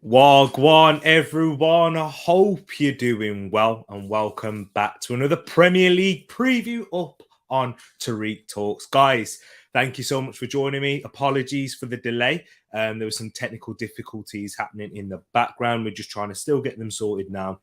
Wagwan, everyone. I hope you're doing well and welcome back to another Premier League preview up on Tariq Talks. Guys, thank you so much for joining me. Apologies for the delay. There were some technical difficulties happening in the background. We're just trying to still get them sorted now.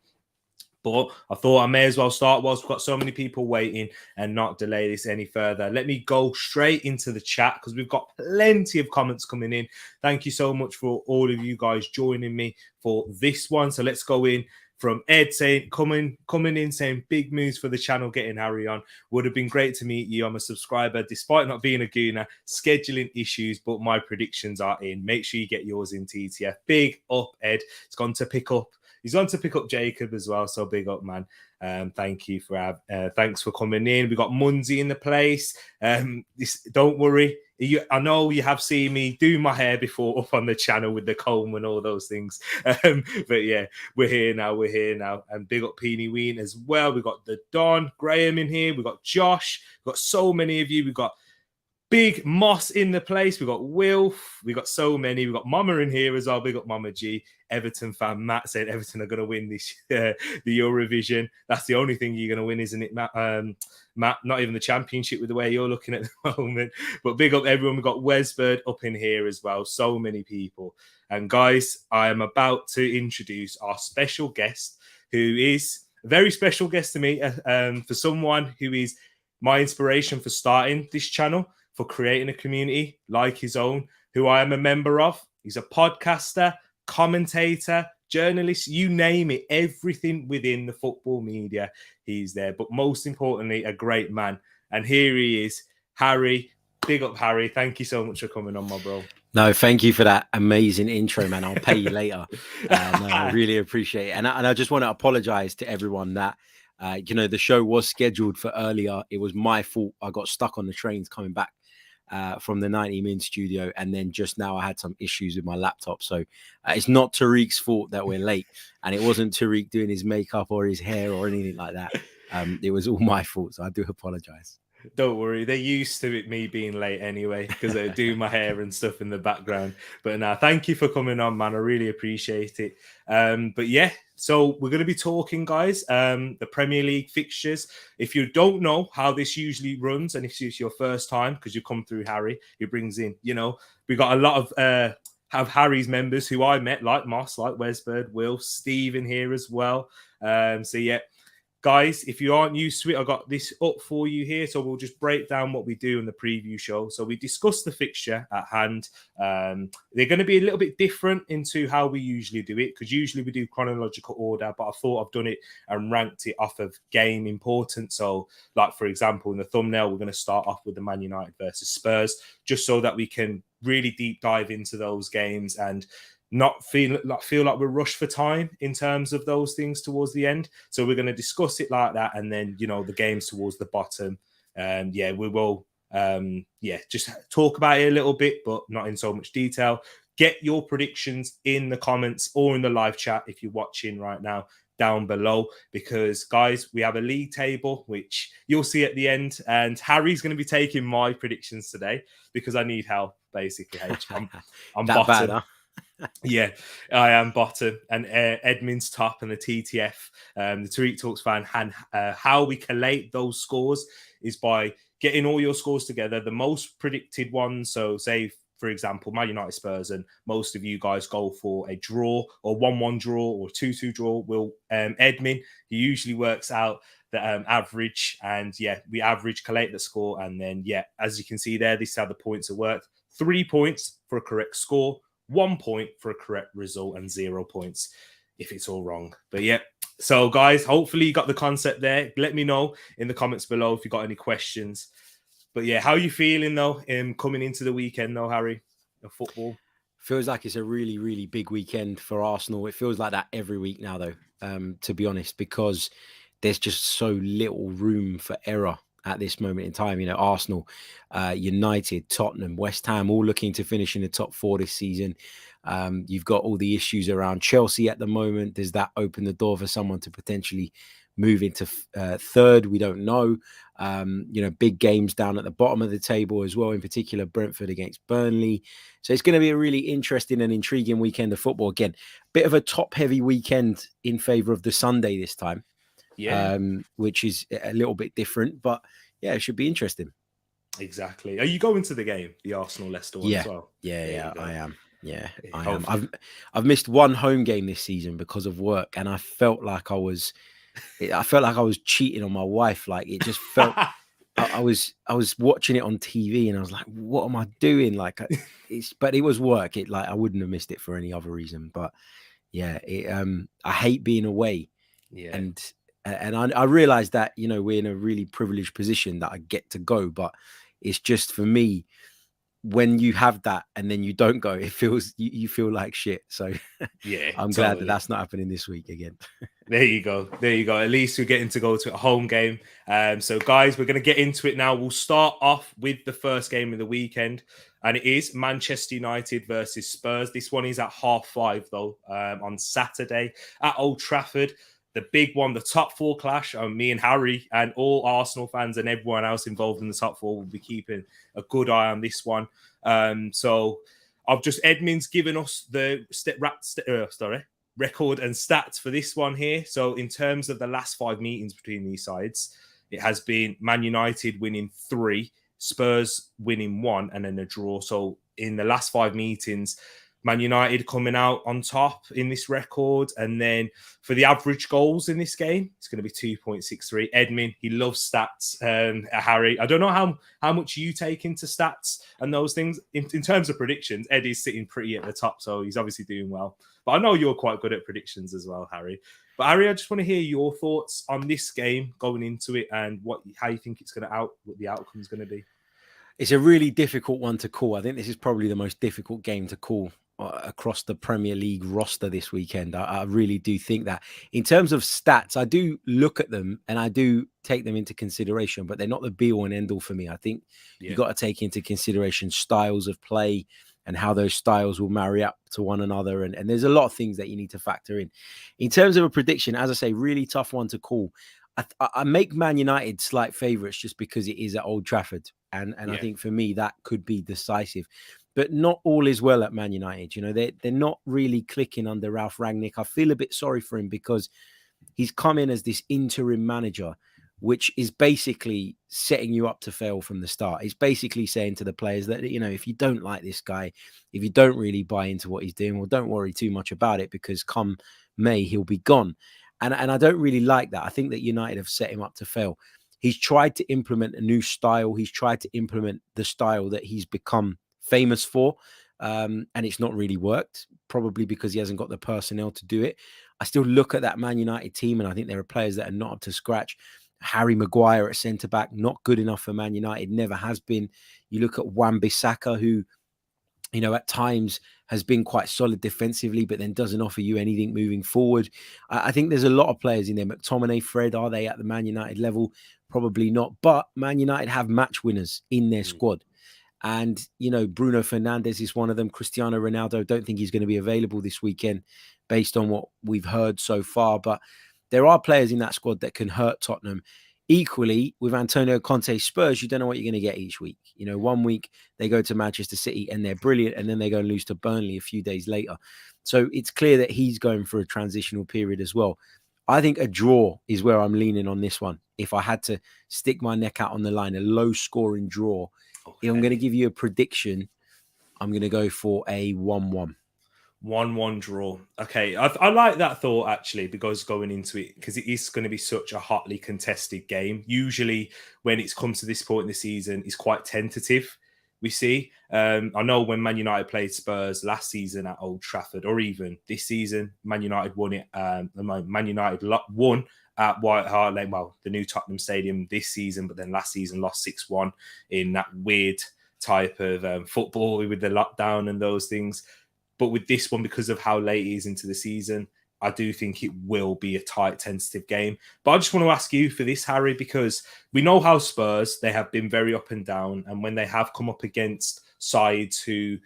But I thought I may as well start whilst we've got so many people waiting and not delay this any further. Let me go straight into the chat because we've got plenty of comments coming in. Thank you so much for all of you guys joining me for this one. So let's go in from Ed saying, coming in saying big moves for the channel, getting Harry on. Would have been great to meet you. I'm a subscriber, despite not being a Gooner. Scheduling issues, but my predictions are in. Make sure you get yours in TTF. Big up, Ed. It's gone to pick up. He's on to pick up Jacob as well, so big up, man. Thank you thanks for coming in. We got Munzi in the place. Don't worry. I know you have seen me do my hair before up on the channel with the comb and all those things. But yeah, we're here now. And big up Peony Ween as well. We got the Don Graham in here. We got Josh. We've got so many of you. We got Big Moss in the place. We got Wilf. We got so many. We got Mama in here as well. Big up Mama G. Everton fan Matt said Everton are going to win this the Eurovision. That's the only thing you're going to win, isn't it, Matt? Matt, not even the championship with the way you're looking at the moment. But big up everyone. We've got Wesbird up in here as well. So many people. And guys, I am about to introduce our special guest, who is a very special guest to me, for someone who is my inspiration for starting this channel, for creating a community like his own, who I am a member of. He's a podcaster, commentator, journalist, you name it, everything within the football media, he's there. But most importantly, a great man. And here he is, Harry. Big up, Harry. Thank you so much for coming on, my bro. No, thank you for that amazing intro, man. I'll pay you later. No, I really appreciate it. And I just want to apologize to everyone that, the show was scheduled for earlier. It was my fault. I got stuck on the trains coming back from the 90-min studio, and then just now I had some issues with my laptop. So it's not Tariq's fault that we're late, and it wasn't Tariq doing his makeup or his hair or anything like that. It was all my fault, so I do apologize. Don't worry, they're used to it, me being late anyway, because I do my hair and stuff in the background. But now, thank you for coming on, man. I really appreciate it. But yeah, so we're going to be talking, guys, the Premier League fixtures. If you don't know how this usually runs, and if it's your first time, because you come through Harry, he brings in, we got a lot of have Harry's members who I met, like Moss, like Wesbird, Will, Steve in here as well. So yeah. Guys, if you aren't used to it, I got this up for you here. So we'll just break down what we do in the preview show. So we discuss the fixture at hand. They're going to be a little bit different into how we usually do it, because usually we do chronological order, but I thought I've done it and ranked it off of game importance. So, like, for example, in the thumbnail, we're going to start off with the Man United versus Spurs, just so that we can really deep dive into those games and not feel like we're rushed for time in terms of those things towards the end. So we're going to discuss it like that, and then the games towards the bottom. We will just talk about it a little bit, but not in so much detail. Get your predictions in the comments or in the live chat if you're watching right now down below, because guys, we have a league table which you'll see at the end, and Harry's going to be taking my predictions today because I need help, basically. I'm that bottom. Bad, huh? Yeah, I am bottom, and Edmund's top, and the TTF, the Tariq Talks fan. And how we collate those scores is by getting all your scores together, the most predicted ones. So, say, for example, Man United Spurs, and most of you guys go for a draw or 1-1 draw or 2-2 draw. Edmund, he usually works out the average, and we average, collate the score, and then as you can see there, this is how the points are worked. 3 points for a correct score, 1 point for a correct result, and 0 points if it's all wrong. But so guys, hopefully you got the concept there. Let me know in the comments below if you got any questions. But how are you feeling though, coming into the weekend though, Harry, of football? Feels like it's a really, really big weekend for Arsenal. It feels like that every week now, though, to be honest, because there's just so little room for error at this moment in time. Arsenal, United, Tottenham, West Ham, all looking to finish in the top 4 this season. You've got all the issues around Chelsea at the moment. Does that open the door for someone to potentially move into third? We don't know. Big games down at the bottom of the table as well, in particular Brentford against Burnley. So it's going to be a really interesting and intriguing weekend of football. Again, bit of a top-heavy weekend in favour of the Sunday this time, which is a little bit different. But yeah, it should be interesting. Exactly. Are you going to the game, the Arsenal-Leicester one as well? Yeah, I am. Yeah, I am. I've missed one home game this season because of work, and I felt like I was cheating on my wife. Like, it just felt I was watching it on TV, and I was like, what am I doing? Like, but it was work. I wouldn't have missed it for any other reason. But yeah, I hate being away. Yeah. And I realized that, we're in a really privileged position that I get to go, but it's just, for me, when you have that and then you don't go, it feels, you feel like shit. So yeah, I'm glad that that's not happening this week again. There you go. At least we're getting to go to a home game. So guys, we're going to get into it now. We'll start off with the first game of the weekend, and it is Manchester United versus Spurs. This one is at 5:30 though, on Saturday at Old Trafford. The big one, the top four clash. Me and Harry and all Arsenal fans and everyone else involved in the top four will be keeping a good eye on this one. So I've just, Edmund's given us the record and stats for this one here. So in terms of the last 5 meetings between these sides, it has been Man United winning 3, Spurs winning 1, and then a draw. So in the last 5 meetings, Man United coming out on top in this record. And then for the average goals in this game, it's going to be 2.63. Edmund, he loves stats. Harry, I don't know how much you take into stats and those things. In terms of predictions, Eddie's sitting pretty at the top, so he's obviously doing well. But I know you're quite good at predictions as well, Harry. But Harry, I just want to hear your thoughts on this game going into it and how you think it's going to what the outcome is going to be. It's a really difficult one to call. I think this is probably the most difficult game to call across the Premier League roster this weekend. I really do think that. In terms of stats, I do look at them and I do take them into consideration, but they're not the be all and end all for me. I think you've got to take into consideration styles of play and how those styles will marry up to one another. And there's a lot of things that you need to factor in. In terms of a prediction, as I say, really tough one to call. I make Man United slight favourites just because it is at Old Trafford. And I think for me, that could be decisive. But not all is well at Man United. They're not really clicking under Ralph Rangnick. I feel a bit sorry for him because he's come in as this interim manager, which is basically setting you up to fail from the start. It's basically saying to the players that, if you don't like this guy, if you don't really buy into what he's doing, well, don't worry too much about it because come May, he'll be gone. And I don't really like that. I think that United have set him up to fail. He's tried to implement a new style. He's tried to implement the style that he's become famous for. And it's not really worked, probably because he hasn't got the personnel to do it. I still look at that Man United team and I think there are players that are not up to scratch. Harry Maguire at centre-back, not good enough for Man United, never has been. You look at Wan-Bissaka, who, at times has been quite solid defensively, but then doesn't offer you anything moving forward. I think there's a lot of players in there. McTominay, Fred, are they at the Man United level? Probably not. But Man United have match winners in their squad. And, Bruno Fernandes is one of them. Cristiano Ronaldo, don't think he's going to be available this weekend based on what we've heard so far. But there are players in that squad that can hurt Tottenham. Equally, with Antonio Conte's Spurs, you don't know what you're going to get each week. 1 week they go to Manchester City and they're brilliant, and then they go and lose to Burnley a few days later. So it's clear that he's going through a transitional period as well. I think a draw is where I'm leaning on this one. If I had to stick my neck out on the line, a low-scoring draw. Okay. If I'm going to give you a prediction, I'm going to go for a 1-1. 1-1 draw. Okay, I like that thought actually, because going into it, because it is going to be such a hotly contested game. Usually when it's come to this point in the season, it's quite tentative, we see. I know when Man United played Spurs last season at Old Trafford, or even this season, Man United won it. Man United won at White Hart Lane, well, the new Tottenham Stadium this season, but then last season lost 6-1 in that weird type of football with the lockdown and those things. But with this one, because of how late it is into the season, I do think it will be a tight, tentative game. But I just want to ask you for this, Harry, because we know how Spurs, they have been very up and down. And when they have come up against sides who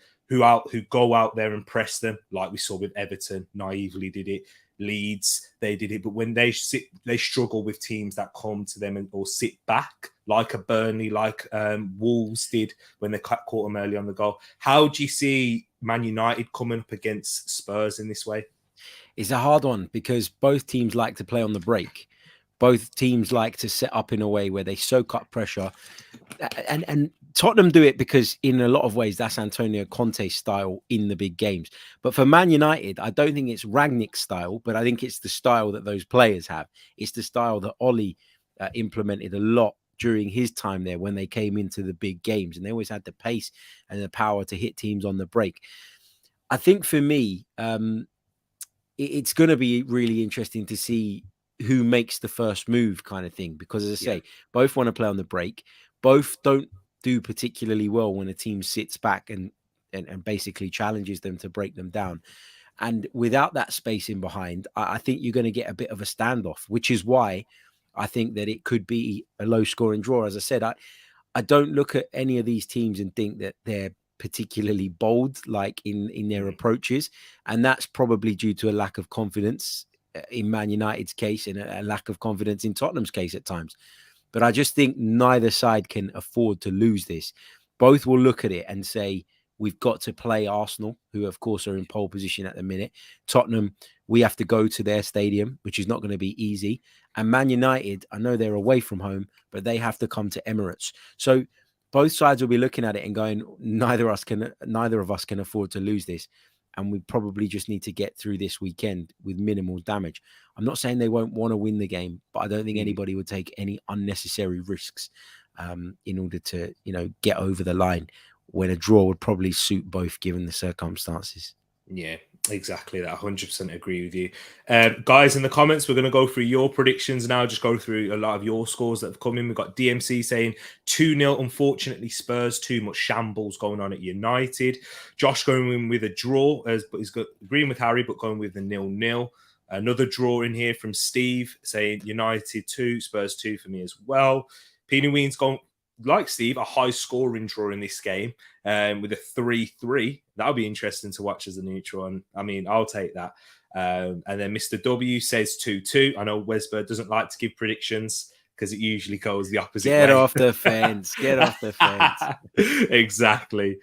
go out there and press them, like we saw with Everton, naively did it, Leeds, they did it. But when they struggle with teams that come to them or sit back, like a Burnley, like Wolves did when they caught them early on the goal. How do you see Man United coming up against Spurs in this way? It's a hard one because both teams like to play on the break. Both teams like to set up in a way where they soak up pressure. And Tottenham do it because in a lot of ways, that's Antonio Conte's style in the big games. But for Man United, I don't think it's Rangnick's style, but I think it's the style that those players have. It's the style that Ollie implemented a lot during his time there when they came into the big games. And they always had the pace and the power to hit teams on the break. I think for me, it's going to be really interesting to see who makes the first move kind of thing. Because as I say, both want to play on the break. Both don't do particularly well when a team sits back and basically challenges them to break them down. And without that space in behind, I think you're going to get a bit of a standoff, which is why I think that it could be a low scoring draw. As I said, I don't look at any of these teams and think that they're particularly bold, like in their approaches. And that's probably due to a lack of confidence in Man United's case and a lack of confidence in Tottenham's case at times. But I just think neither side can afford to lose this. Both will look at it and say, we've got to play Arsenal, who, of course, are in pole position at the minute. Tottenham, we have to go to their stadium, which is not going to be easy. And Man United, I know they're away from home, but they have to come to Emirates. So both sides will be looking at it and going, neither of us can afford to lose this. And we probably just need to get through this weekend with minimal damage. I'm not saying they won't want to win the game, but I don't think anybody would take any unnecessary risks in order to, get over the line, when a draw would probably suit both given the circumstances. Yeah, exactly. That 100% agree with you. Guys, in the comments, we're going to go through your predictions now, just go through a lot of your scores that have come in. We've got DMC saying 2-0, unfortunately, Spurs, too much shambles going on at United. Josh going in with a draw, but he's agreeing with Harry, but going with the 0-0. Another draw in here from Steve saying United 2, Spurs 2 for me as well. Peony Ween's going, like Steve, a high scoring draw in this game with a 3-3. That'll be interesting to watch as a neutral. And I mean, I'll take that. And then Mr. W says 2-2. I know Wesbird doesn't like to give predictions because it usually goes the opposite way. Get off the fence. Get off the fence. Exactly.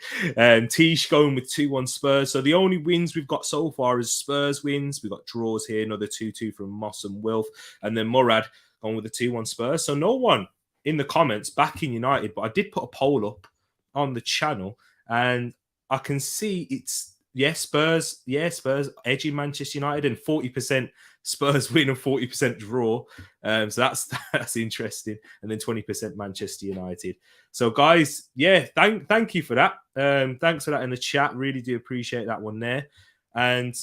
Tish going with 2-1 Spurs. So the only wins we've got so far is Spurs wins. We've got draws here, another 2-2 from Moss and Wilf. And then Murad going with the 2-1 Spurs. So no one in the comments backing United, but I did put a poll up on the channel and I can see it's Spurs edging Manchester United and 40% Spurs win and 40% draw. So that's interesting. And then 20% Manchester United. So guys, thank you for that. Thanks for that in the chat. Really do appreciate that one there. And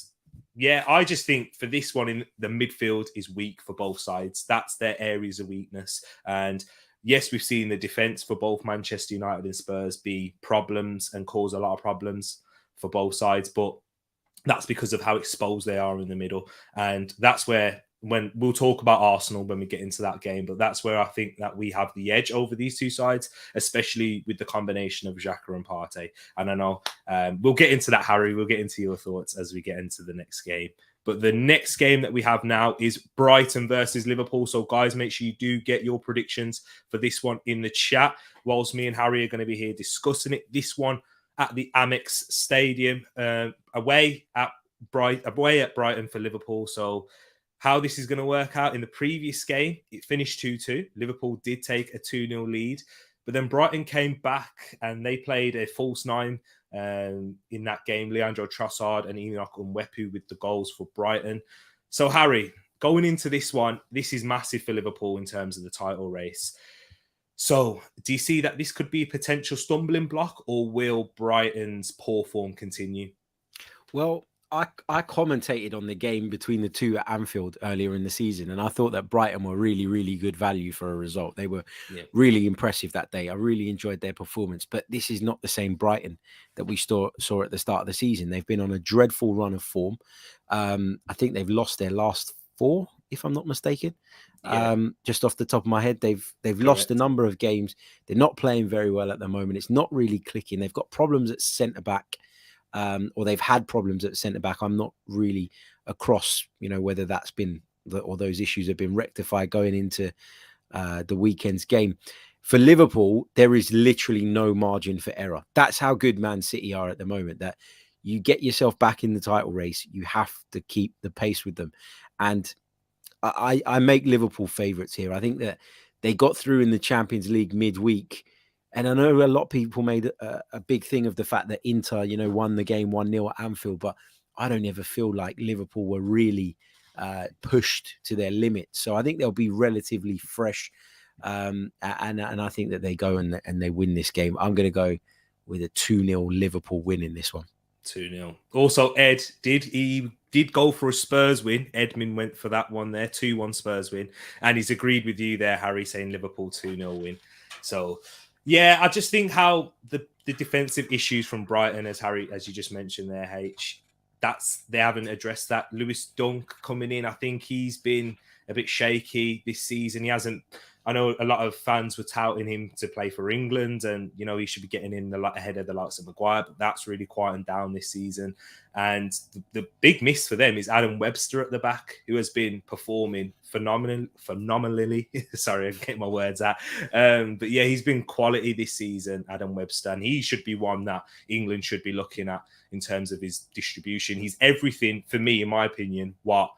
I just think for this one in the midfield is weak for both sides. That's their areas of weakness. And yes, we've seen the defense for both Manchester United and Spurs be problems and cause a lot of problems for both sides, but that's because of how exposed they are in the middle. And that's where, when we'll talk about Arsenal when we get into that game, but that's where I think that we have the edge over these two sides, especially with the combination of Xhaka and Partey. And I know we'll get into that, Harry. We'll get into your thoughts as we get into the next game. But the next game that we have now is Brighton versus Liverpool. So, guys, make sure you do get your predictions for this one in the chat, whilst me and Harry are going to be here discussing it. This one at the Amex Stadium, away at Brighton for Liverpool. So, how this is going to work out in the previous game, it finished 2-2. Liverpool did take a 2-0 lead, but then Brighton came back and they played a false nine in that game. Leandro Trossard and Enoch Nwepu with the goals for Brighton. So, Harry, going into this one, this is massive for Liverpool in terms of the title race. So, do you see that this could be a potential stumbling block, or will Brighton's poor form continue? Well, I commentated on the game between the two at Anfield earlier in the season, and I thought that Brighton were really, really good value for a result. They were really impressive that day. I really enjoyed their performance, but this is not the same Brighton that we saw at the start of the season. They've been on a dreadful run of form. I think they've lost their last 4, if I'm not mistaken. Just off the top of my head, they've lost a number of games. They're not playing very well at the moment. It's not really clicking. They've got problems at centre back. or they've had problems at centre back. I'm not really across, whether that's been or those issues have been rectified going into the weekend's game. For Liverpool, there is literally no margin for error. That's how good Man City are at the moment, that you get yourself back in the title race, you have to keep the pace with them. And I make Liverpool favourites here. I think that they got through in the Champions League midweek. And I know a lot of people made a big thing of the fact that Inter, won the game 1-0 at Anfield, but I don't ever feel like Liverpool were really pushed to their limits. So I think they'll be relatively fresh. And I think that they go and they win this game. I'm going to go with a 2-0 Liverpool win in this one. 2-0. Also, Ed did go for a Spurs win. Edmund went for that one there, 2-1 Spurs win. And he's agreed with you there, Harry, saying Liverpool 2-0 win. So, yeah, I just think how the defensive issues from Brighton, as you just mentioned there, H, they haven't addressed that. Lewis Dunk coming in, I think he's been a bit shaky this season. He hasn't. I know a lot of fans were touting him to play for England, and he should be getting in ahead of the likes of Maguire, but that's really quieting down this season. And the big miss for them is Adam Webster at the back, who has been performing phenomenally. Sorry, I'm getting my words out. But yeah, he's been quality this season, Adam Webster, and he should be one that England should be looking at in terms of his distribution. He's everything for me, in my opinion, what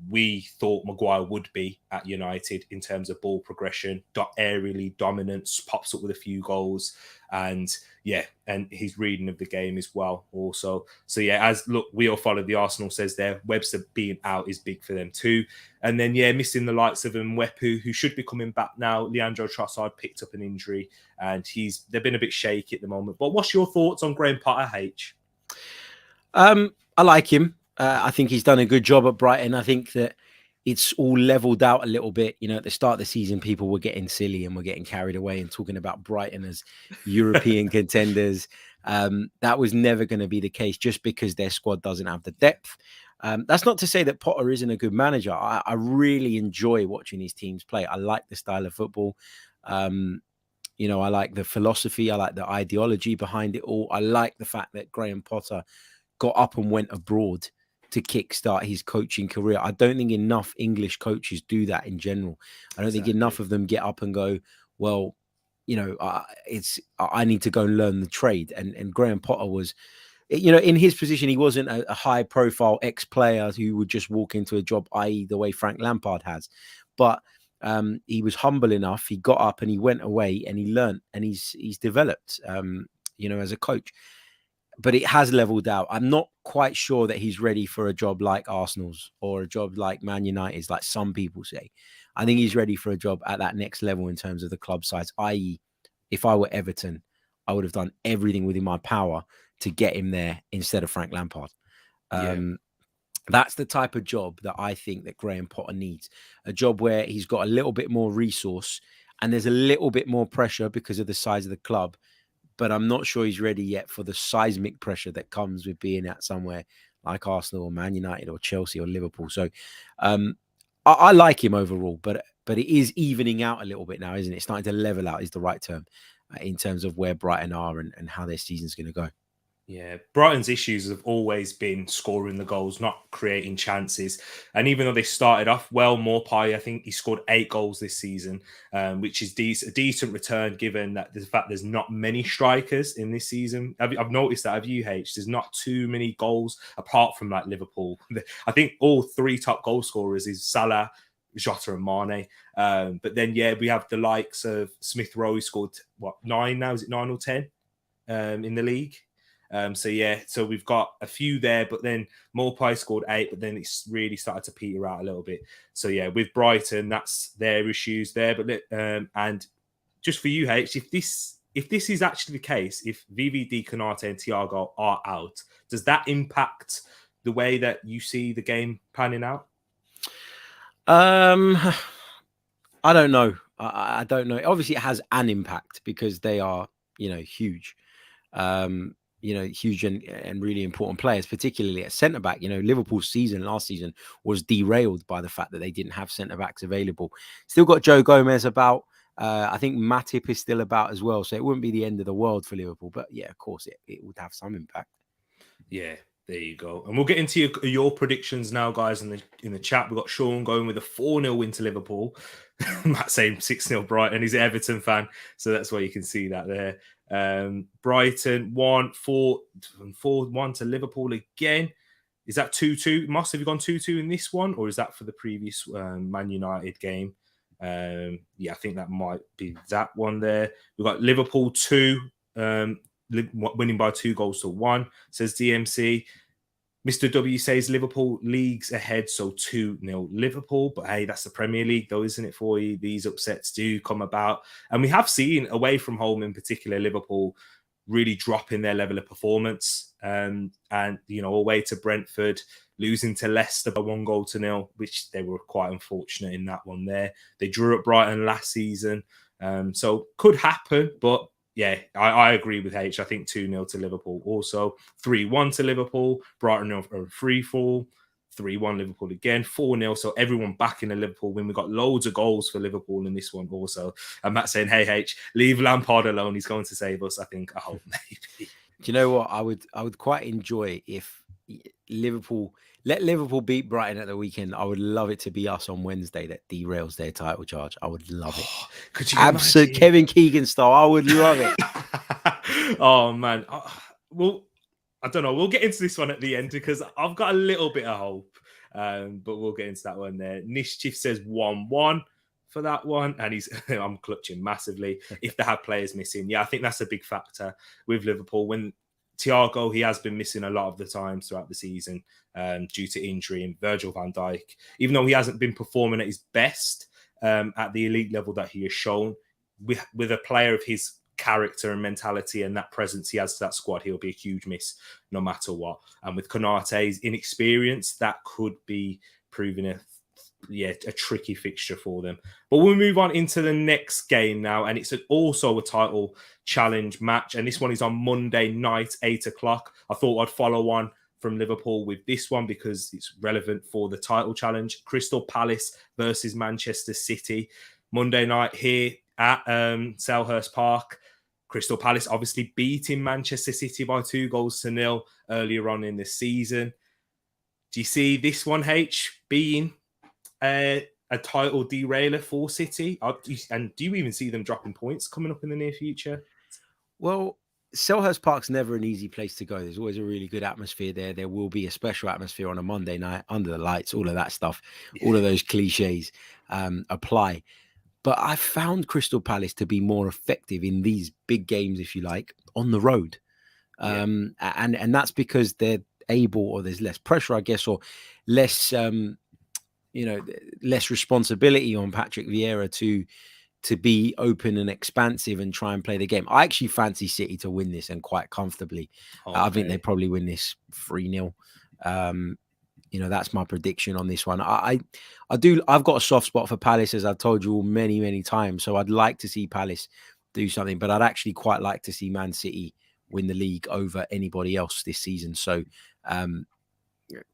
we thought Maguire would be at United in terms of ball progression, aerially dominance, pops up with a few goals, and his reading of the game as well also. So yeah, we all follow the Arsenal says there, Webster being out is big for them too. And then missing the likes of Mwepu, who should be coming back now. Leandro Trossard picked up an injury and they've been a bit shaky at the moment. But what's your thoughts on Graham Potter, H? I like him. I think he's done a good job at Brighton. I think that it's all leveled out a little bit. At the start of the season, people were getting silly and were getting carried away and talking about Brighton as European contenders. That was never going to be the case just because their squad doesn't have the depth. That's not to say that Potter isn't a good manager. I really enjoy watching his teams play. I like the style of football. I like the philosophy. I like the ideology behind it all. I like the fact that Graham Potter got up and went abroad to kickstart his coaching career. I don't think enough English coaches do that in general. I don't think enough of them get up and go, well, I need to go and learn the trade. And Graham Potter was, in his position, he wasn't a high profile ex-player who would just walk into a job, i.e. the way Frank Lampard has. But he was humble enough. He got up and he went away and he learned and he's developed, as a coach. But it has leveled out. I'm not quite sure that he's ready for a job like Arsenal's or a job like Man United's, like some people say. I think he's ready for a job at that next level in terms of the club size, i.e. if I were Everton, I would have done everything within my power to get him there instead of Frank Lampard. That's the type of job that I think that Graham Potter needs. A job where he's got a little bit more resource and there's a little bit more pressure because of the size of the club. But I'm not sure he's ready yet for the seismic pressure that comes with being at somewhere like Arsenal or Man United or Chelsea or Liverpool. So I like him overall, but it is evening out a little bit now, isn't it? It's starting to level out is the right term in terms of where Brighton are and how their season's going to go. Yeah, Brighton's issues have always been scoring the goals, not creating chances. And even though they started off well, Maupay, I think he scored 8 goals this season, which is a decent return given that the fact there's not many strikers in this season. I've noticed that, have you, H? There's not too many goals apart from like Liverpool. I think all 3 top goal scorers is Salah, Jota and Mane. But then, we have the likes of Smith Rowe, who scored, 9 now? Is it 9 or 10 in the league? So we've got a few there, but then Maupay scored 8, but then it's really started to peter out a little bit. So with Brighton, that's their issues there. But and just for you, H, if this is actually the case, if VVD, Konate, and Thiago are out, does that impact the way that you see the game panning out? I don't know. I don't know. Obviously, it has an impact because they are, huge. Huge and really important players, particularly at centre-back. Liverpool's season last season was derailed by the fact that they didn't have centre-backs available. Still got Joe Gomez about. I think Matip is still about as well. So it wouldn't be the end of the world for Liverpool. But yeah, of course, it would have some impact. Yeah, there you go. And we'll get into your predictions now, guys, in the chat. We've got Sean going with a 4-0 win to Liverpool. Matt saying 6-0 Brighton. He's an Everton fan, so that's why you can see that there. Brighton 4-1 to Liverpool again. Is that 2-2? Moss, have you gone 2-2 in this one, or is that for the previous Man United game? Yeah, I think that might be that one there. We've got Liverpool 2, winning by 2-1, says DMC. Mr. W says Liverpool leagues ahead, so 2-0 Liverpool. But hey, that's the Premier League, though, isn't it, for you? These upsets do come about. And we have seen, away from home in particular, Liverpool really dropping their level of performance. And away to Brentford, losing to Leicester by 1-0, which they were quite unfortunate in that one there. They drew at Brighton last season. So could happen, but yeah, I agree with H. I think 2-0 to Liverpool. Also, 3-1 to Liverpool. Brighton are 3-4. 3-1 Liverpool again. 4-0. So everyone back in the Liverpool win. We got loads of goals for Liverpool in this one also. And Matt saying, hey, H, leave Lampard alone. He's going to save us, I think. I hope, maybe. Do you know what? I would quite enjoy if Liverpool let Liverpool beat Brighton at the weekend. I would love it to be us on Wednesday that derails their title charge. I would love it. Could you Absolute Kevin Keegan style. I would love it. Oh man. Well, I don't know. We'll get into this one at the end because I've got a little bit of hope. But we'll get into that one there. Nishchif says 1-1 for that one, and I'm clutching massively if they have players missing. Yeah, I think that's a big factor with Liverpool. When Thiago, he has been missing a lot of the times throughout the season due to injury, and Virgil van Dijk, even though he hasn't been performing at his best at the elite level that he has shown, with a player of his character and mentality and that presence he has to that squad, he'll be a huge miss no matter what. And with Konate's inexperience, that could be proving a tricky fixture for them. But we'll move on into the next game now, and it's also a title challenge match, and this one is on Monday night, 8:00. I thought I'd follow on from Liverpool with this one because it's relevant for the title challenge. Crystal Palace versus Manchester City, Monday night here at Selhurst Park. Crystal Palace obviously beating Manchester City by 2-0 earlier on in the season. Do you see this one, H, being a title derailer for City? And do you even see them dropping points coming up in the near future? Well, Selhurst Park's never an easy place to go. There's always a really good atmosphere there. There will be a special atmosphere on a Monday night, under the lights, all of that stuff. Yeah. All of those cliches apply. But I found Crystal Palace to be more effective in these big games, if you like, on the road. And that's because they're able, or there's less pressure, I guess, or less less responsibility on Patrick Vieira to be open and expansive and try and play the game. I actually fancy City to win this, and quite comfortably. Okay. I think they probably win this 3-0. That's my prediction on this one. I've got a soft spot for Palace, as I've told you all many, many times. So I'd like to see Palace do something, but I'd actually quite like to see Man City win the league over anybody else this season. So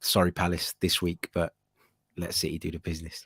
sorry, Palace this week, but let City do the business.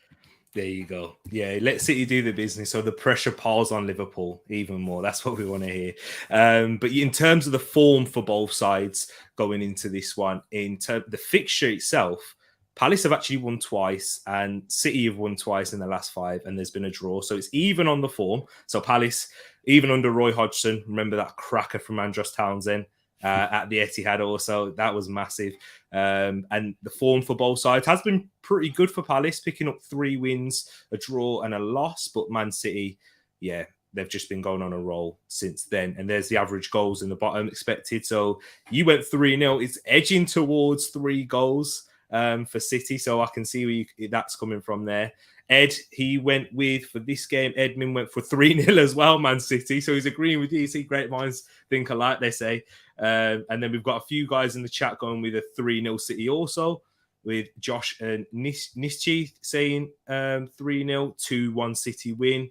There you go. Yeah, let City do the business. So the pressure piles on Liverpool even more. That's what we want to hear. But in terms of the form for both sides going into this one, the fixture itself, Palace have actually won twice and City have won twice in the last 5, and there's been a draw. So it's even on the form. So Palace, even under Roy Hodgson, remember that cracker from Andros Townsend at the Etihad also, that was massive. And the form for both sides has been pretty good for Palace, picking up 3 wins, a draw and a loss. But Man City, yeah, they've just been going on a roll since then. And there's the average goals in the bottom expected. So you went 3-0. It's edging towards 3 goals for City. So I can see where that's coming from there. Ed, he went with, for this game, Edmund went for 3-0 as well, Man City. So he's agreeing with you. See, great minds think alike, they say. And then we've got a few guys in the chat going with a 3-0 City also, with Josh and Nischi saying 3-0, 2-1 City win.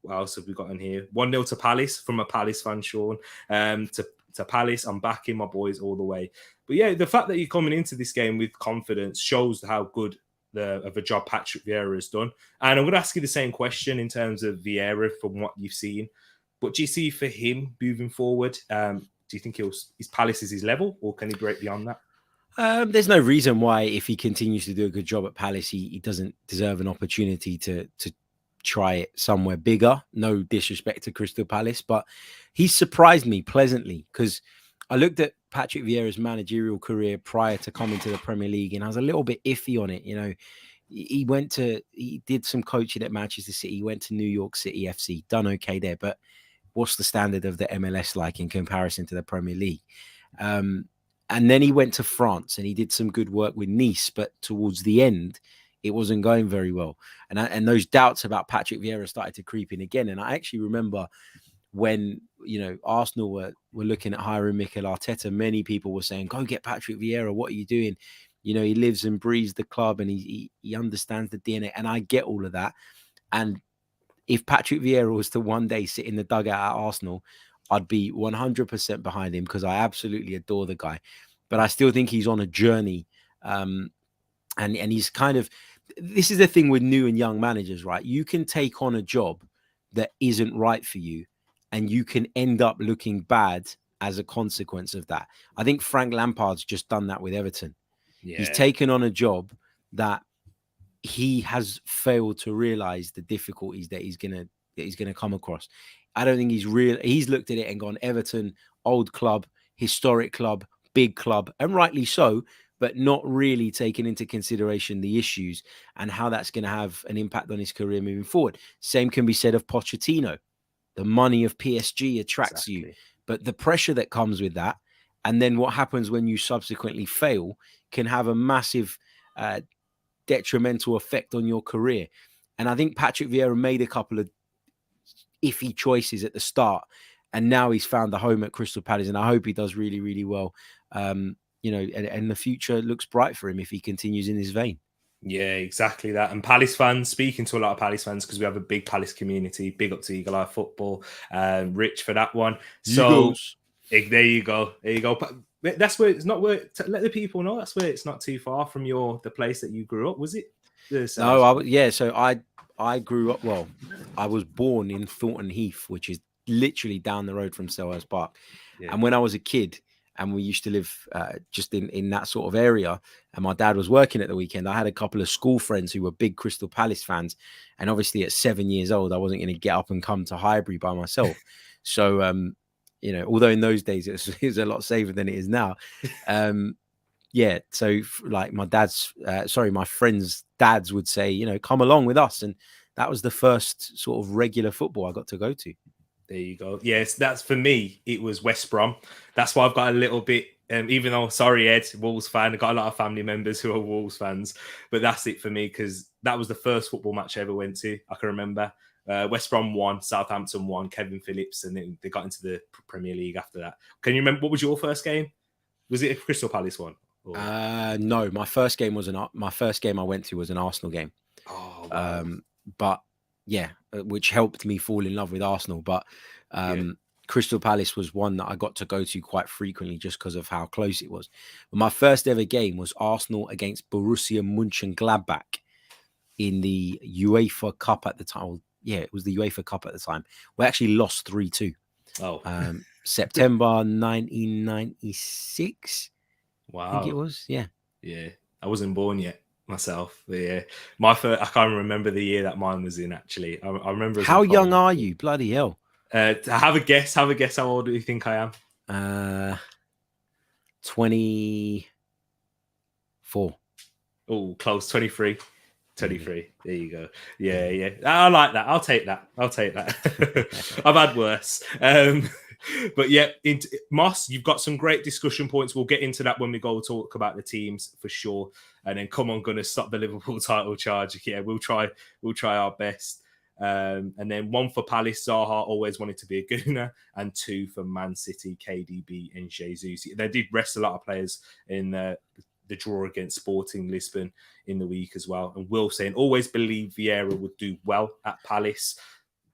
What else have we got in here? 1-0 to Palace from a Palace fan, Sean. To Palace, I'm backing my boys all the way. But yeah, the fact that you're coming into this game with confidence shows how good of a job Patrick Vieira has done. And I'm going to ask you the same question in terms of Vieira from what you've seen. But do you see for him moving forward, Do you think his Palace is his level, or can he break beyond that? There's no reason why, if he continues to do a good job at Palace, he doesn't deserve an opportunity to try it somewhere bigger. No disrespect to Crystal Palace, but he surprised me pleasantly, because I looked at Patrick Vieira's managerial career prior to coming to the Premier League, and I was a little bit iffy on it. You know, he did some coaching at Manchester City. He went to New York City FC, done okay there, but what's the standard of the MLS like in comparison to the Premier League? And then he went to France and he did some good work with Nice, but towards the end, it wasn't going very well. And those doubts about Patrick Vieira started to creep in again. And I actually remember when, you know, Arsenal were looking at hiring Mikel Arteta, many people were saying, go get Patrick Vieira. What are you doing? You know, he lives and breathes the club and he understands the DNA. And I get all of that. And if Patrick Vieira was to one day sit in the dugout at Arsenal, I'd be 100% behind him, because I absolutely adore the guy. But I still think he's on a journey. And he's kind of, this is the thing with new and young managers, right? You can take on a job that isn't right for you, and you can end up looking bad as a consequence of that. I think Frank Lampard's just done that with Everton. Yeah. He's taken on a job that he has failed to realize the difficulties that he's gonna come across. I don't think he's looked at it and gone, Everton, old club, historic club, big club, and rightly so, but not really taking into consideration the issues and how that's going to have an impact on his career moving forward. Same can be said of Pochettino. The money of PSG attracts you, but the pressure that comes with that, and then what happens when you subsequently fail, can have a massive detrimental effect on your career. And I think Patrick Vieira made a couple of iffy choices at the start, and now he's found the home at Crystal Palace, and I hope he does really, really well. You know, and the future looks bright for him if he continues in this vein. Yeah, exactly that. And Palace fans, speaking to a lot of Palace fans, because we have a big Palace community, big up to Eagle Eye Football, Rich for that one. So there you go. There you go. That's where it's not where, let the people know, that's where it's not too far from the place that you grew up, was it? No, so I grew up, well, I was born in Thornton Heath, which is literally down the road from Selhurst Park. Yeah. And when I was a kid, and we used to live just in that sort of area, and my dad was working at the weekend, I had a couple of school friends who were big Crystal Palace fans. And obviously at 7 years old, I wasn't going to get up and come to Highbury by myself. So, you know, although in those days it was a lot safer than it is now. Yeah, so like my friends' dads would say, you know, come along with us. And that was the first sort of regular football I got to go to. There you go. Yes, that's for me. It was West Brom. That's why I've got a little bit, even though, sorry, Ed, Wolves fan, I've got a lot of family members who are Wolves fans, but that's it for me, because that was the first football match I ever went to. I can remember West Brom won, Southampton won, Kevin Phillips, and then they got into the Premier League after that. Can you remember, what was your first game? Was it a Crystal Palace one? No, my first game I went to was an Arsenal game. Oh, wow. But yeah, which helped me fall in love with Arsenal. But Crystal Palace was one that I got to go to quite frequently just because of how close it was. But my first ever game was Arsenal against Borussia Mönchengladbach in the UEFA Cup at the time. Well, yeah, it was the UEFA Cup at the time. We actually lost 3-2. Oh, September 1996. Wow. I think it was. Yeah. Yeah. I wasn't born yet myself. But yeah. My first, I can't remember the year that mine was in, actually. I remember. How young are you? Bloody hell. Have a guess. Have a guess. How old do you think I am? 24. Oh, close. 23. 23. There you go. Yeah, yeah. I like that. I'll take that. I've had worse. But yeah, Moss, you've got some great discussion points. We'll get into that when we go talk about the teams for sure. And then come on, Gunner, stop the Liverpool title charge. Yeah, we'll try our best. And then 1 for Palace, Zaha always wanted to be a Gooner, and 2 for Man City, KDB and Jesus. They did rest a lot of players in the draw against Sporting Lisbon in the week as well. And Will saying, always believe Vieira would do well at Palace.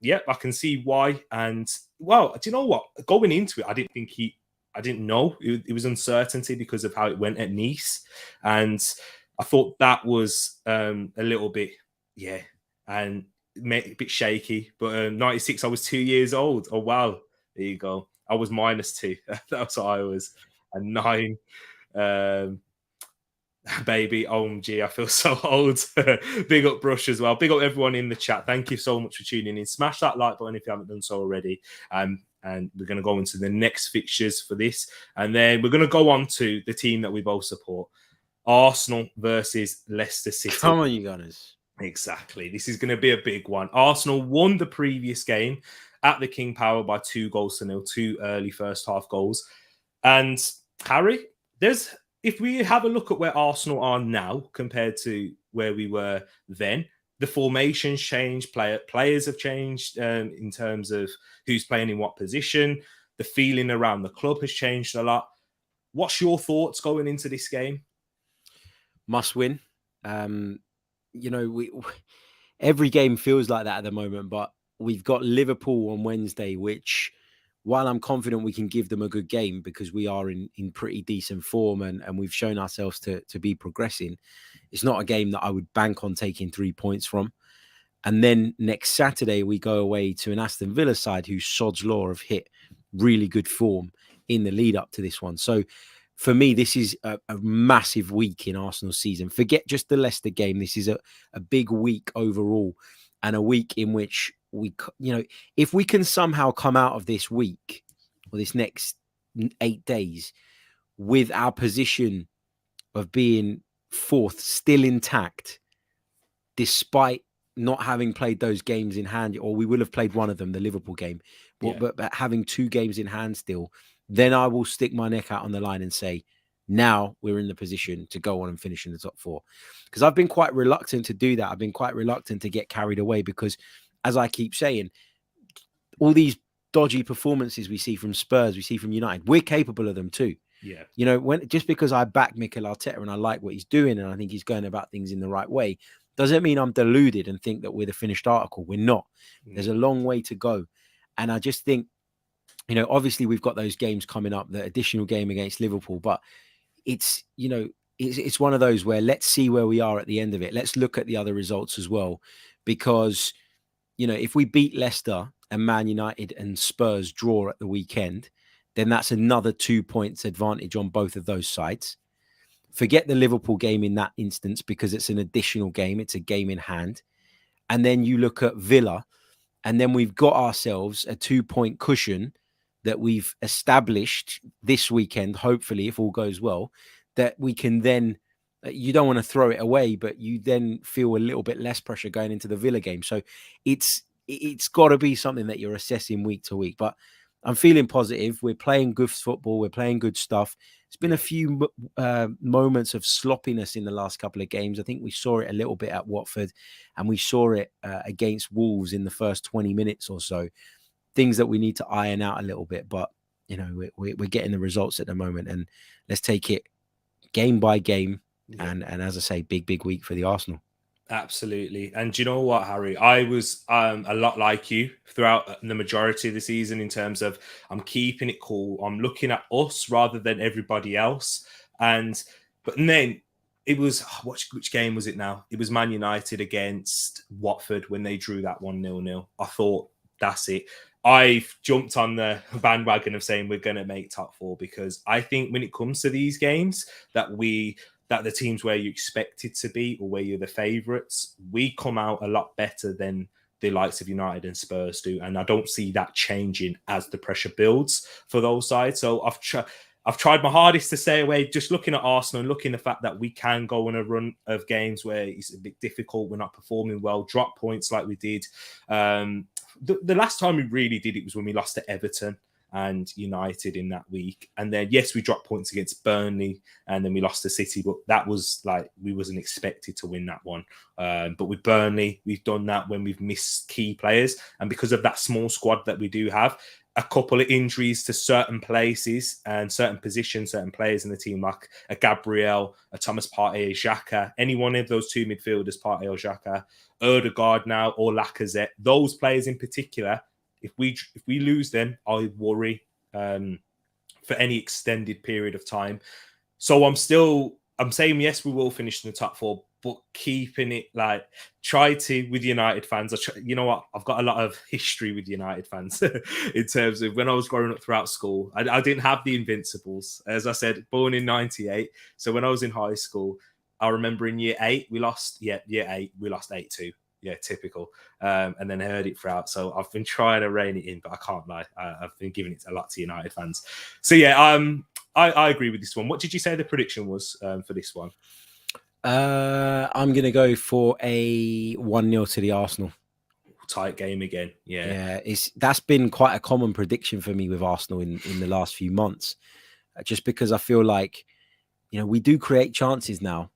Yep, I can see why. And well, do you know what? Going into it, I didn't know. It was uncertainty because of how it went at Nice. And I thought that was a little bit, and a bit shaky. But 96, I was 2 years old. Oh, wow. There you go. I was -2. That's what I was. And 9. Baby, OMG, I feel so old. Big up Brush as well. Big up everyone in the chat. Thank you so much for tuning in. Smash that like button if you haven't done so already. And we're going to go into the next fixtures for this. And then we're going to go on to the team that we both support. Arsenal versus Leicester City. Come on, you Gunners. Exactly. This is going to be a big one. Arsenal won the previous game at the King Power by 2-0, 2 early first half goals. And Harry, if we have a look at where Arsenal are now compared to where we were then, the formations changed, players have changed in terms of who's playing in what position. The feeling around the club has changed a lot. What's your thoughts going into this game? Must win. Every game feels like that at the moment, but we've got Liverpool on Wednesday, which, while I'm confident we can give them a good game because we are in pretty decent form and we've shown ourselves to be progressing, it's not a game that I would bank on taking 3 points from. And then next Saturday, we go away to an Aston Villa side who, sod's law, have hit really good form in the lead up to this one. So for me, this is a massive week in Arsenal's season. Forget just the Leicester game. This is a big week overall, and a week in which if we can somehow come out of this week or this next 8 days with our position of being fourth still intact, despite not having played those games in hand, or we will have played one of them, the Liverpool game, but having 2 games in hand still, then I will stick my neck out on the line and say, now we're in the position to go on and finish in the top 4. Because I've been quite reluctant to do that. I've been quite reluctant to get carried away because, as I keep saying, all these dodgy performances we see from Spurs, we see from United, we're capable of them too. Yeah. Just because I back Mikel Arteta and I like what he's doing and I think he's going about things in the right way, doesn't mean I'm deluded and think that we're the finished article. We're not. There's a long way to go. And I just think, obviously we've got those games coming up, the additional game against Liverpool, but it's one of those where let's see where we are at the end of it. Let's look at the other results as well, because, if we beat Leicester and Man United and Spurs draw at the weekend, then that's another 2 points advantage on both of those sides. Forget the Liverpool game in that instance because it's an additional game. It's a game in hand. And then you look at Villa, and then we've got ourselves a 2-point cushion that we've established this weekend, hopefully, if all goes well, that we can then, you don't want to throw it away, but you then feel a little bit less pressure going into the Villa game. So it's got to be something that you're assessing week to week. But I'm feeling positive. We're playing good football. We're playing good stuff. It's been a few moments of sloppiness in the last couple of games. I think we saw it a little bit at Watford, and we saw it against Wolves in the first 20 minutes or so. Things that we need to iron out a little bit, but we're getting the results at the moment, and let's take it game by game. Yeah. And as I say, big week for the Arsenal. Absolutely. And do you know what, Harry? I was a lot like you throughout the majority of the season in terms of I'm keeping it cool. I'm looking at us rather than everybody else. But then it was, which game was it now? It was Man United against Watford when they drew that 1-0. I thought, that's it. I've jumped on the bandwagon of saying we're going to make top 4 because I think when it comes to these games that the teams where you expect it to be or where you're the favourites, we come out a lot better than the likes of United and Spurs do. And I don't see that changing as the pressure builds for those sides. So I've tried my hardest to stay away, just looking at Arsenal and looking at the fact that we can go on a run of games where it's a bit difficult. We're not performing well, drop points like we did. The last time we really did it was when we lost to Everton and United in that week. And then, yes, we dropped points against Burnley and then we lost to City, but that was like, we wasn't expected to win that one. But with Burnley, we've done that when we've missed key players. And because of that small squad that we do have, a couple of injuries to certain places and certain positions, certain players in the team, like a Gabriel, a Thomas Partey, Xhaka, any one of those 2 midfielders, Partey or Xhaka, Odegaard now or Lacazette, those players in particular, if we lose them, I worry for any extended period of time. So I'm saying, yes, we will finish in the top 4, but keeping it like try to with United fans. You know what? I've got a lot of history with United fans in terms of when I was growing up throughout school. I didn't have the Invincibles, as I said, born in '98. So when I was in high school, I remember in year 8 we lost. Year 8 we lost 8-2. Yeah, typical. And then I heard it throughout. So I've been trying to rein it in, but I can't lie. I've been giving it a lot to United fans. So yeah, I agree with this one. What did you say the prediction was for this one? I'm going to go for a 1-0 to the Arsenal. Tight game again. Yeah. That's been quite a common prediction for me with Arsenal in the last few months, just because I feel like, we do create chances now.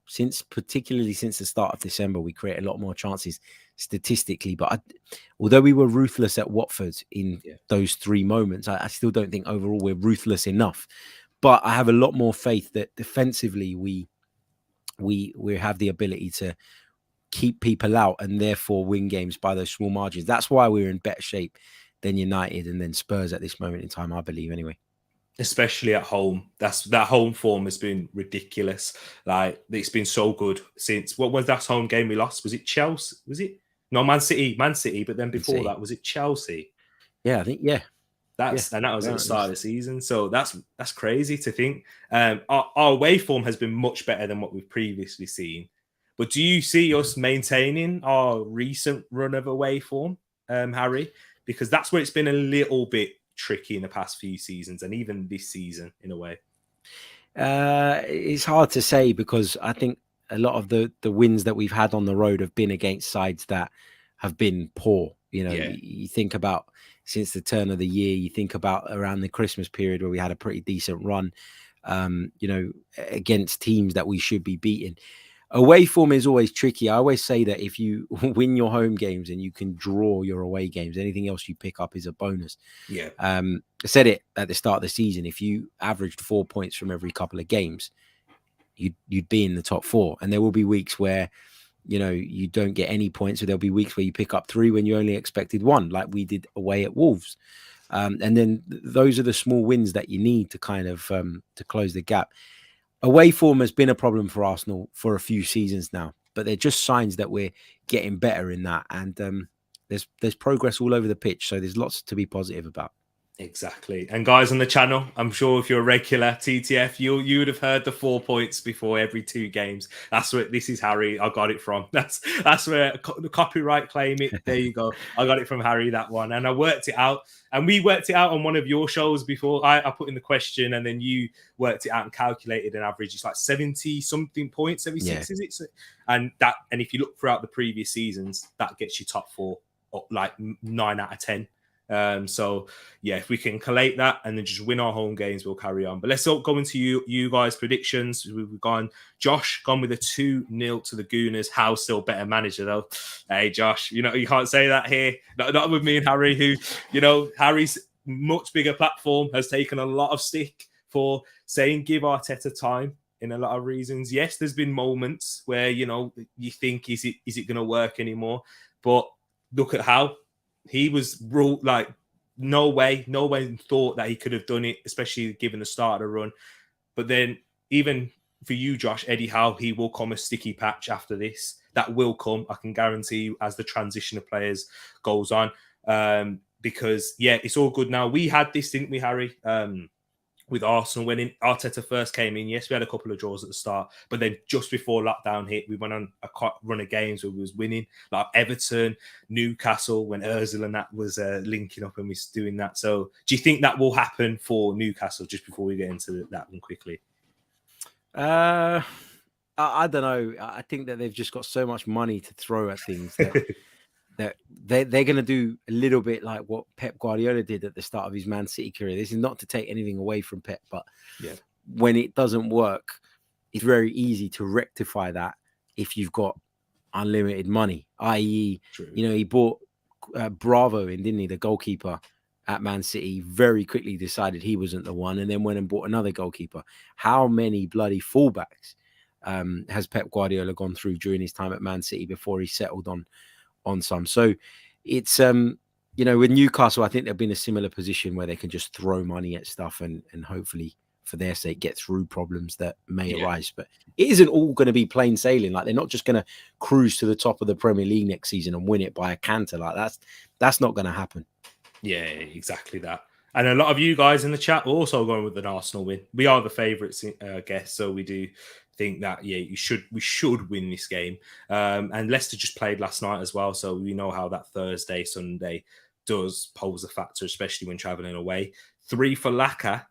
Particularly since the start of December, we create a lot more chances statistically. But although we were ruthless at Watford in those 3 moments, I still don't think overall we're ruthless enough. But I have a lot more faith that defensively we have the ability to keep people out and therefore win games by those small margins. That's why we're in better shape than United and then Spurs at this moment in time, I believe, anyway. Especially at home. That home form has been ridiculous. Like, it's been so good since, what was that home game we lost? Was it Chelsea? Was it? No, Man City. But then before that, was it Chelsea? Yeah, I think, yeah. And that was at the start of the season. So that's crazy to think. Our away form has been much better than what we've previously seen. But do you see us maintaining our recent run of away form, Harry? Because that's where it's been a little bit tricky in the past few seasons, and even this season in a way. It's hard to say, because I think a lot of the wins that we've had on the road have been against sides that have been poor. You think about since the turn of the year, you think about around the Christmas period where we had a pretty decent run, against teams that we should be beating. Away form is always tricky. I always say that if you win your home games and you can draw your away games, anything else you pick up is a bonus. Yeah. I said it at the start of the season. If you averaged 4 points from every couple of games, you'd be in the top 4. And there will be weeks where, you don't get any points. So there'll be weeks where you pick up 3 when you only expected 1, like we did away at Wolves. And then those are the small wins that you need to kind of to close the gap. Away form has been a problem for Arsenal for a few seasons now, but they're just signs that we're getting better in that. And there's progress all over the pitch. So there's lots to be positive about. Exactly. And guys on the channel, I'm sure if you're a regular TTF, you would have heard the 4 points before every 2 games. That's where this is Harry. I got it from. That's where the copyright claim it. There you go. I got it from Harry, that one. And I worked it out. And we worked it out on one of your shows before. I put in the question, and then you worked it out and calculated an average. It's like 70 something points every 6, is it? And if you look throughout the previous seasons, that gets you top 4, like 9 out of 10. So yeah, if we can collate that and then just win our home games, we'll carry on. But let's go into you guys' predictions. We've gone with a 2-0 to the Gooners. Howe still better manager though. Hey Josh, you can't say that here. Not with me and Harry, who, Harry's much bigger platform has taken a lot of stick for saying give Arteta time in a lot of reasons. Yes, there's been moments where, you think, is it going to work anymore? But look at Howe. He was ruled like no one thought that he could have done it, especially given the start of the run. But then even for you, Josh, Eddie Howe, he will come a sticky patch after this. That will come, I can guarantee you, as the transition of players goes on. Because, it's all good now. We had this, didn't we, Harry? With Arsenal, when Arteta first came in, yes, we had a couple of draws at the start, but then just before lockdown hit, we went on a run of games where we was winning, like Everton, Newcastle, when Ozil and that was linking up and we was doing that. So do you think that will happen for Newcastle, just before we get into that one quickly? I don't know. I think that they've just got so much money to throw at things that they're going to do a little bit like what Pep Guardiola did at the start of his Man City career. This is not to take anything away from Pep, but when it doesn't work, it's very easy to rectify that if you've got unlimited money, i.e., he bought Bravo in, didn't he, the goalkeeper at Man City, very quickly decided he wasn't the one, and then went and bought another goalkeeper. How many bloody fullbacks has Pep Guardiola gone through during his time at Man City before he settled on some? So it's with Newcastle, I think they've been in a similar position where they can just throw money at stuff and hopefully for their sake, get through problems that may arise. But it isn't all going to be plain sailing. Like, they're not just going to cruise to the top of the Premier League next season and win it by a canter. Like, that's not going to happen. Yeah, exactly that. And a lot of you guys in the chat are also going with an Arsenal win. We are the favourites, I guess, so we do think that we should win this game. And Leicester just played last night as well, so we know how that Thursday, Sunday does pose a factor, especially when travelling away. 3 for Laka,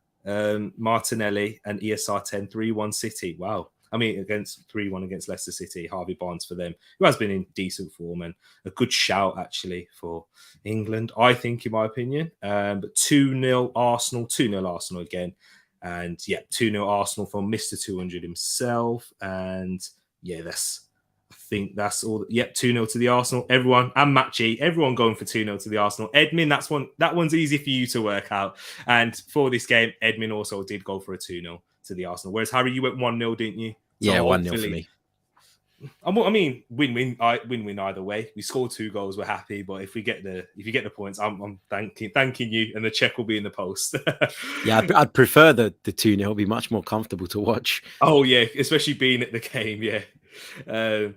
Martinelli, and ESR 10, 3-1 City. Wow. I mean, against 3-1 against Leicester City, Harvey Barnes for them, who has been in decent form, and a good shout actually for England, I think, in my opinion. But 2-0 Arsenal, 2-0 Arsenal again. And 2-0 Arsenal from Mr. 200 himself. And I think that's all. 2-0 to the Arsenal. Everyone, and Matchy, everyone going for 2-0 to the Arsenal. Edmin, that one's easy for you to work out. And for this game, Edmin also did go for a 2-0 to the Arsenal. Whereas Harry, you went 1-0, didn't you? So 1-0 for me. I mean, win-win either way. We scored 2 goals, we're happy. But if you get the points, I'm thanking you, and the check will be in the post. I'd prefer the 2-0. It'll be much more comfortable to watch. Oh yeah, especially being at the game. Yeah.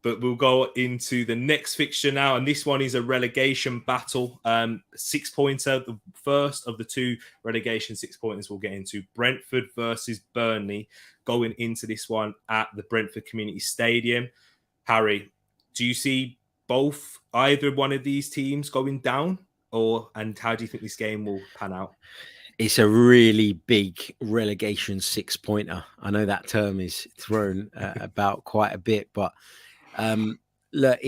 But we'll go into the next fixture now, and this one is a relegation battle. 6-pointer, the first of the 2 relegation 6-pointers we'll get into. Brentford versus Burnley, going into this one at the Brentford Community Stadium. Harry, do you see either one of these teams going down, and how do you think this game will pan out? It's a really big relegation 6-pointer. I know that term is thrown about quite a bit, but look,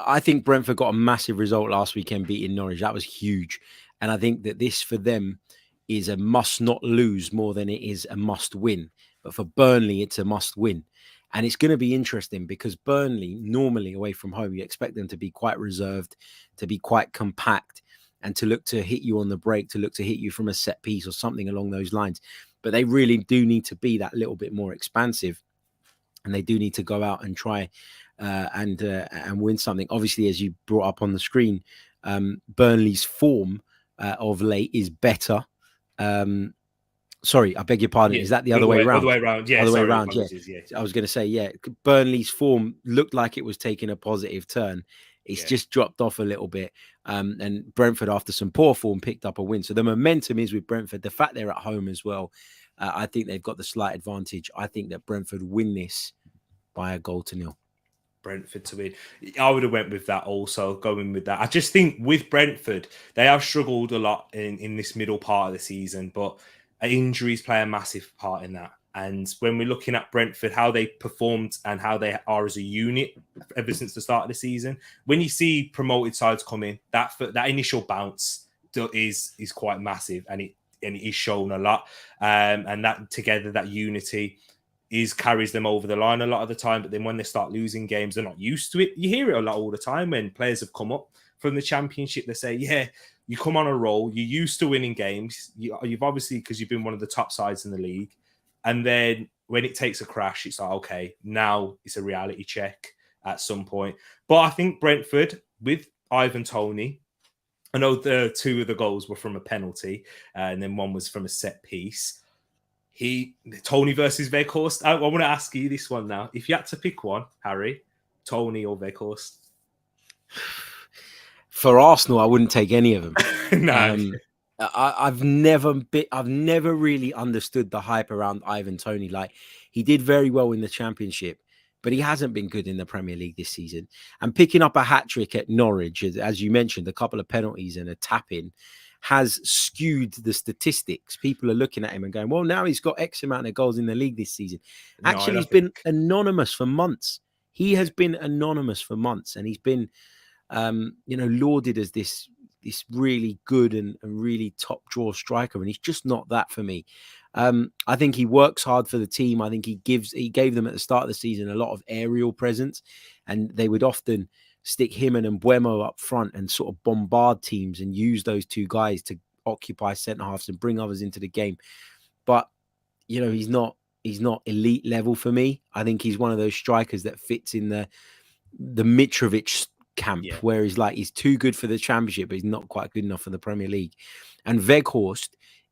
I think Brentford got a massive result last weekend, beating Norwich. That was huge. And I think that this for them is a must not lose more than it is a must win. But for Burnley, it's a must win. And it's going to be interesting because Burnley, normally away from home, you expect them to be quite reserved, to be quite compact, and to look to hit you on the break, to look to hit you from a set piece or something along those lines. But they really do need to be that little bit more expansive. And they do need to go out and try and win something. Obviously, as you brought up on the screen, Burnley's form of late is better. Sorry, I beg your pardon. Is that the other way around? Other way around, yeah. Other way around, yeah. I was going to say, Burnley's form looked like it was taking a positive turn. It's just dropped off a little bit. And Brentford, after some poor form, picked up a win. So the momentum is with Brentford. The fact they're at home as well, I think they've got the slight advantage. I think that Brentford win this by 1-0. Brentford to win. I would have went with that also, going with that. I just think with Brentford, they have struggled a lot in this middle part of the season, but injuries play a massive part in that. And when we're looking at Brentford, how they performed and how they are as a unit ever since the start of the season, when you see promoted sides come in, that initial bounce is quite massive, and it is shown a lot. And that together, that unity carries them over the line a lot of the time. But then when they start losing games, they're not used to it. You hear it a lot all the time when players have come up from the Championship. They say, you come on a roll, you're used to winning games. You've obviously, because you've been one of the top sides in the league. And then when it takes a crash, it's like, okay, now it's a reality check at some point. But I think Brentford, with Ivan Toney, I know the 2 of the goals were from a penalty, and then one was from a set piece. Toney versus Weghorst. I want to ask you this one now. If you had to pick one, Harry, Toney or Weghorst? For Arsenal, I wouldn't take any of them. No. I've never really understood the hype around Ivan Toney. Like, he did very well in the Championship, but he hasn't been good in the Premier League this season. And picking up a hat-trick at Norwich, as you mentioned, a couple of penalties and a tap-in, has skewed the statistics. People are looking at him and going, well, now he's got X amount of goals in the league this season. Actually, he's been anonymous for months. He has been anonymous for months, and he's been, lauded as this really good and really top draw striker, and he's just not that for me. I think he works hard for the team. I think he gave them at the start of the season a lot of aerial presence, and they would often stick him and Mbeumo up front and sort of bombard teams and use those 2 guys to occupy centre halves and bring others into the game. But he's not elite level for me. I think he's one of those strikers that fits in the Mitrovic camp, where he's too good for the Championship, but he's not quite good enough for the Premier League. And Weghorst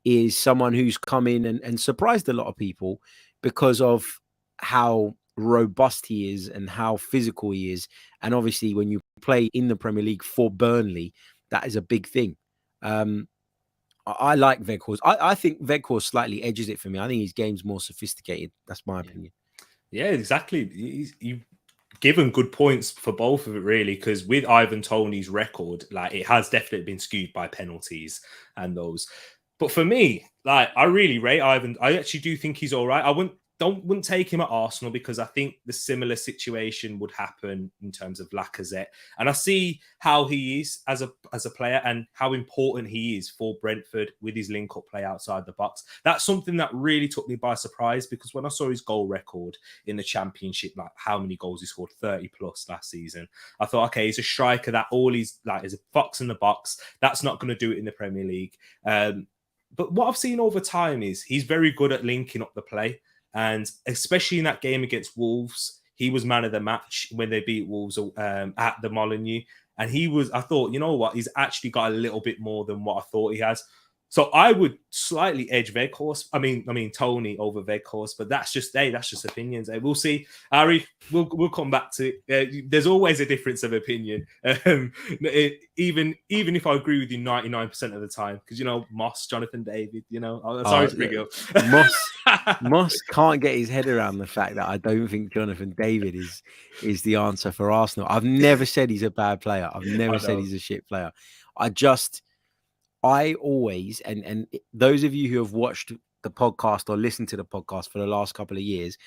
is someone who's come in and surprised a lot of people because of how robust he is and how physical he is. And obviously, when you play in the Premier League for Burnley, that is a big thing. I like Weghorst. I think Weghorst slightly edges it for me. I think his game's more sophisticated. That's my opinion. Yeah, exactly. You've given good points for both of it, really, because with Ivan Toney's record, like, it has definitely been skewed by penalties and those. But for me, like, I really rate Ivan. I actually do think he's all right. I wouldn't take him at Arsenal because I think the similar situation would happen in terms of Lacazette. And I see how he is as a player and how important he is for Brentford with his link-up play outside the box. That's something that really took me by surprise, because when I saw his goal record in the Championship, like how many goals he scored, 30 plus last season, I thought, okay, he's a striker that all he's like is a fox in the box. That's not going to do it in the Premier League. But what I've seen over time is he's very good at linking up the play. And especially in that game against Wolves, he was man of the match when they beat Wolves at the Molineux. And I thought, you know what? He's actually got a little bit more than what I thought he has. So I would slightly edge Weghorst. I mean Toney over Weghorst, but that's just opinions. We'll see, Harry. We'll come back to it. There's always a difference of opinion, even if I agree with you 99% of the time, because Moss, Jonathan David. Sorry to bring it up. Moss can't get his head around the fact that I don't think Jonathan David is the answer for Arsenal. I've never said he's a bad player. I've never said he's a shit player. I always, and those of you who have watched the podcast or listened to the podcast for the last couple of years,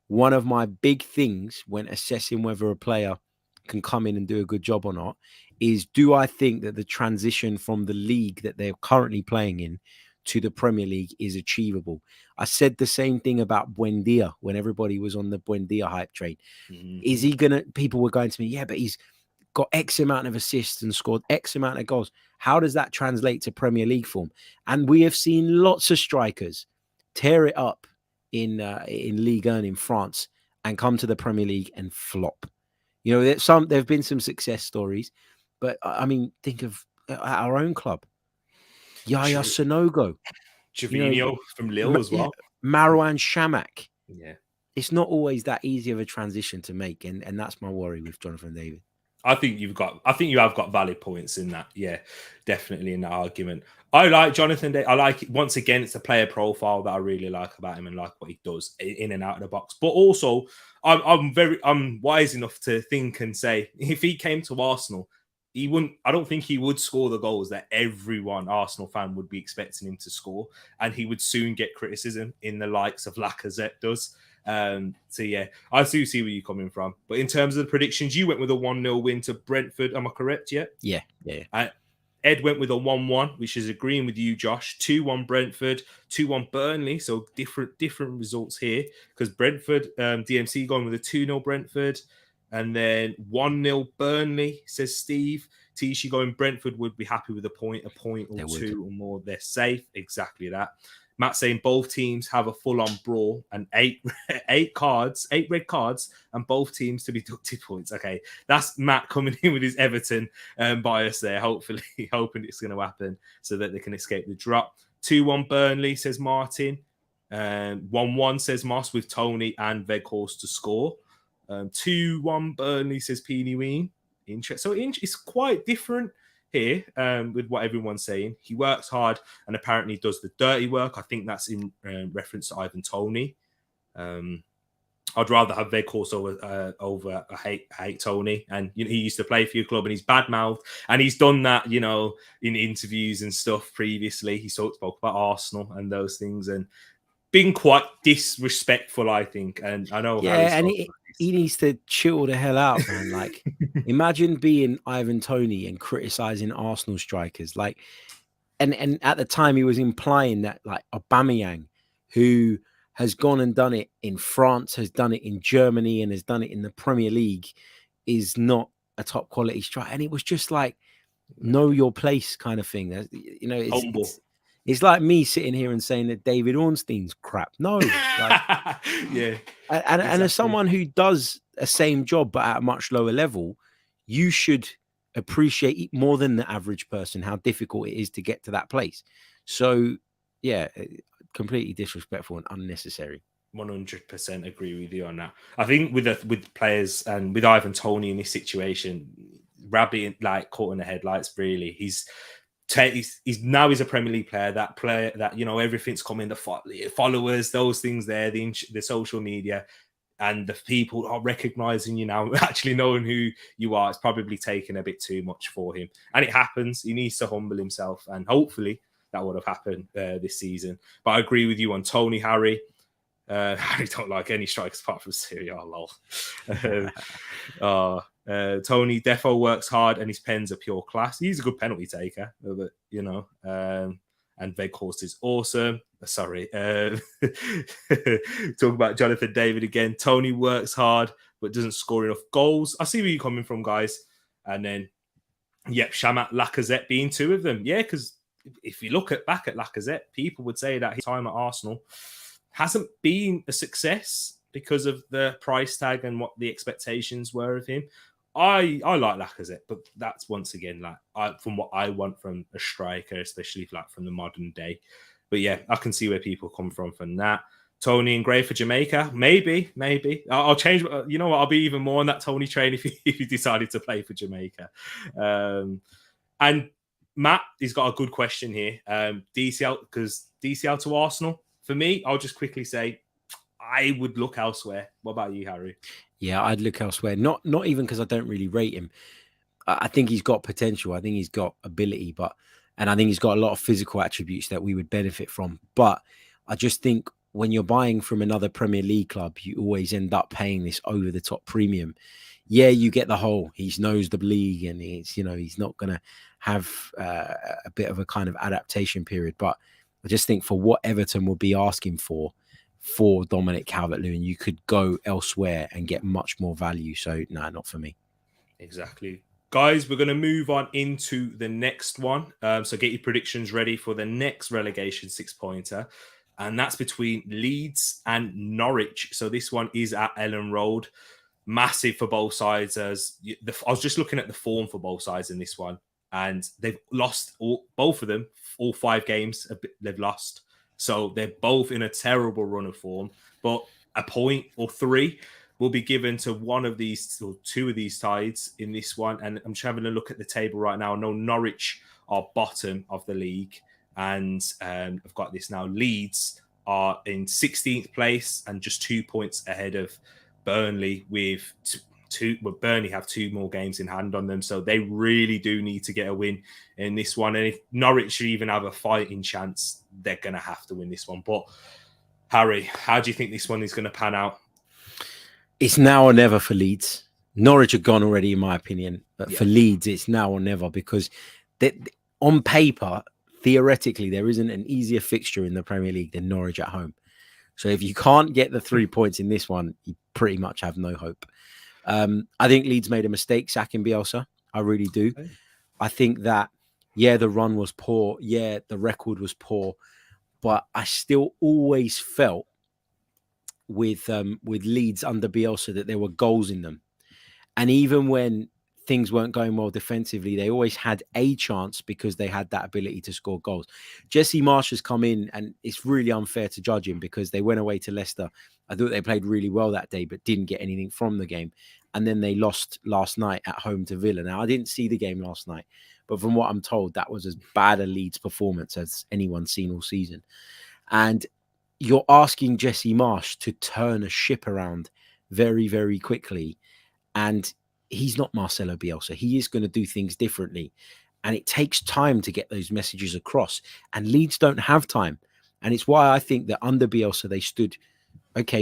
one of my big things when assessing whether a player can come in and do a good job or not is, do I think that the transition from the league that they're currently playing in to the Premier League is achievable? I said the same thing about Buendia when everybody was on the Buendia hype train. Mm-hmm. People were going to me, yeah, but he's got X amount of assists and scored X amount of goals. How does that translate to Premier League form? And we have seen lots of strikers tear it up in Ligue 1 in France and come to the Premier League and flop. There have been some success stories, but I mean, think of our own club, Yaya Sanogo, Gervinho from Lille as well, Marouane Chamakh. Yeah, it's not always that easy of a transition to make, and that's my worry with Jonathan David. I think you have got valid points in that. Yeah, definitely in that argument. I like Jonathan David. I like it. Once again, it's a player profile that I really like about him and like what he does in and out of the box. But also, I'm wise enough to think and say, if he came to Arsenal, I don't think he would score the goals that everyone Arsenal fan would be expecting him to score, and he would soon get criticism in the likes of Lacazette does. So yeah, I do see where you're coming from. But in terms of the predictions, you went with a 1-0 win to Brentford. Am I correct yet? Yeah. Ed went with a 1-1, which is agreeing with you, Josh. 2-1 Brentford, 2-1 Burnley. So different results here, because Brentford, DMC going with a 2-0 Brentford, and then 1-0 Burnley, says Steve. Tishi going Brentford would be happy with a point or two or more. They're safe. Exactly that. Matt saying both teams have a full-on brawl and eight red cards, and both teams to be deducted points. Okay, that's Matt coming in with his Everton bias there. Hopefully, hoping it's going to happen so that they can escape the drop. 2-1 Burnley, says Martin. 1-1 says Moss, with Toney and Weghorst to score. 2-1 Burnley, says Peony Ween. So it's quite different here with what everyone's saying. He works hard and apparently does the dirty work. I think that's in reference to Ivan Toney. I'd rather have Weghorst over I hate Toney. And he used to play for your club and he's bad-mouthed. And he's done that, in interviews and stuff previously. He spoke about Arsenal and those things and been quite disrespectful, I think. And I know he needs to chill the hell out, man. Like, imagine being Ivan Toney and criticizing Arsenal strikers. Like, and at the time he was implying that, like, Aubameyang, who has gone and done it in France, has done it in Germany, and has done it in the Premier League, is not a top quality striker. And it was just like, know your place kind of thing. It's like me sitting here and saying that David Ornstein's crap. No. Yeah. And as someone who does a same job but at a much lower level, you should appreciate more than the average person how difficult it is to get to that place. So yeah, completely disrespectful and unnecessary. 100% agree with you on that. I think with players and with Ivan Toney in this situation, Rabbi like caught in the headlights. Really, he's now he's a Premier League player. That player that everything's coming, the followers, those things there, the social media, and the people are recognizing you now, actually knowing who you are. It's probably taken a bit too much for him, and it happens. He needs to humble himself, and hopefully that would have happened this season. But I agree with you on Tony, Harry. I don't like any strikers apart from Syria. Lol. Tony Defo works hard and his pens are pure class. He's a good penalty taker, but and Veghorst is awesome. Sorry. Talk about Jonathan David again. Tony works hard but doesn't score enough goals. I see where you're coming from, guys. And then, Shamat, Lacazette being two of them. Yeah, because if you look back at Lacazette, people would say that his time at Arsenal hasn't been a success because of the price tag and what the expectations were of him. I like Lacazette, but that's once again from what I want from a striker, especially from the modern day. But yeah, I can see where people come from that. Tony and Gray for Jamaica, maybe. I'll change. You know what? I'll be even more on that Tony train if he decided to play for Jamaica. And Matt, he's got a good question here. DCL, because DCL to Arsenal. For me, I'll just quickly say I would look elsewhere. What about you, Harry? Yeah, I'd look elsewhere. Not even because I don't really rate him. I think he's got potential. I think he's got ability, and I think he's got a lot of physical attributes that we would benefit from. But I just think when you're buying from another Premier League club, you always end up paying this over the top premium. Yeah, you get the whole he knows the league and he's not going to have a bit of a kind of adaptation period. But I just think for what Everton would be asking for Dominic Calvert-Lewin, you could go elsewhere and get much more value. So, no, not for me. Exactly. Guys, we're going to move on into the next one. So get your predictions ready for the next relegation 6-pointer. And that's between Leeds and Norwich. So this one is at Ellen Road. Massive for both sides. I was just looking at the form for both sides in this one. And they've lost both of them. All 5 games they've lost. So they're both in a terrible run of form. But a point or 3 will be given to one of these or 2 of these sides in this one. And I'm just having a look at the table right now. I know Norwich are bottom of the league. And I've got this now. Leeds are in 16th place and just 2 points ahead of Burnley with Burnley have 2 more games in hand on them. So they really do need to get a win in this one. And if Norwich even have a fighting chance, they're going to have to win this one. But Harry, how do you think this one is going to pan out? It's now or never for Leeds. Norwich are gone already, in my opinion. But for Leeds, it's now or never because on paper, theoretically, there isn't an easier fixture in the Premier League than Norwich at home. So if you can't get the 3 points in this one, you pretty much have no hope. I think Leeds made a mistake sacking Bielsa. I really do. Okay. I think that, the run was poor. Yeah, the record was poor. But I still always felt with Leeds under Bielsa that there were goals in them. And even when things weren't going well defensively, they always had a chance because they had that ability to score goals. Jesse Marsch has come in, and it's really unfair to judge him because they went away to Leicester. I thought they played really well that day, but didn't get anything from the game. And then they lost last night at home to Villa. Now, I didn't see the game last night, but from what I'm told, that was as bad a Leeds performance as anyone's seen all season. And you're asking Jesse Marsch to turn a ship around very, very quickly. And he's not Marcelo Bielsa. He is going to do things differently. And it takes time to get those messages across. And Leeds don't have time. And it's why I think that under Bielsa, they stood,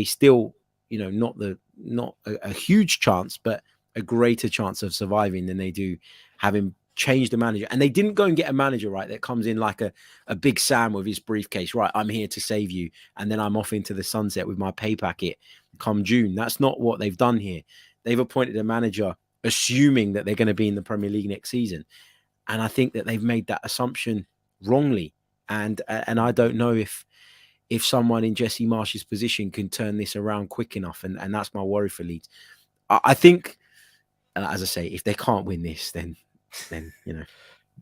still, not a huge chance, but a greater chance of surviving than they do having changed the manager. And they didn't go and get a manager, right, that comes in like a big Sam with his briefcase. Right, I'm here to save you. And then I'm off into the sunset with my pay packet come June. That's not what they've done here. They've appointed a manager assuming that they're going to be in the Premier League next season. And I think that they've made that assumption wrongly. And I don't know if someone in Jesse Marsch's position can turn this around quick enough. And that's my worry for Leeds. I think, as I say, if they can't win this, then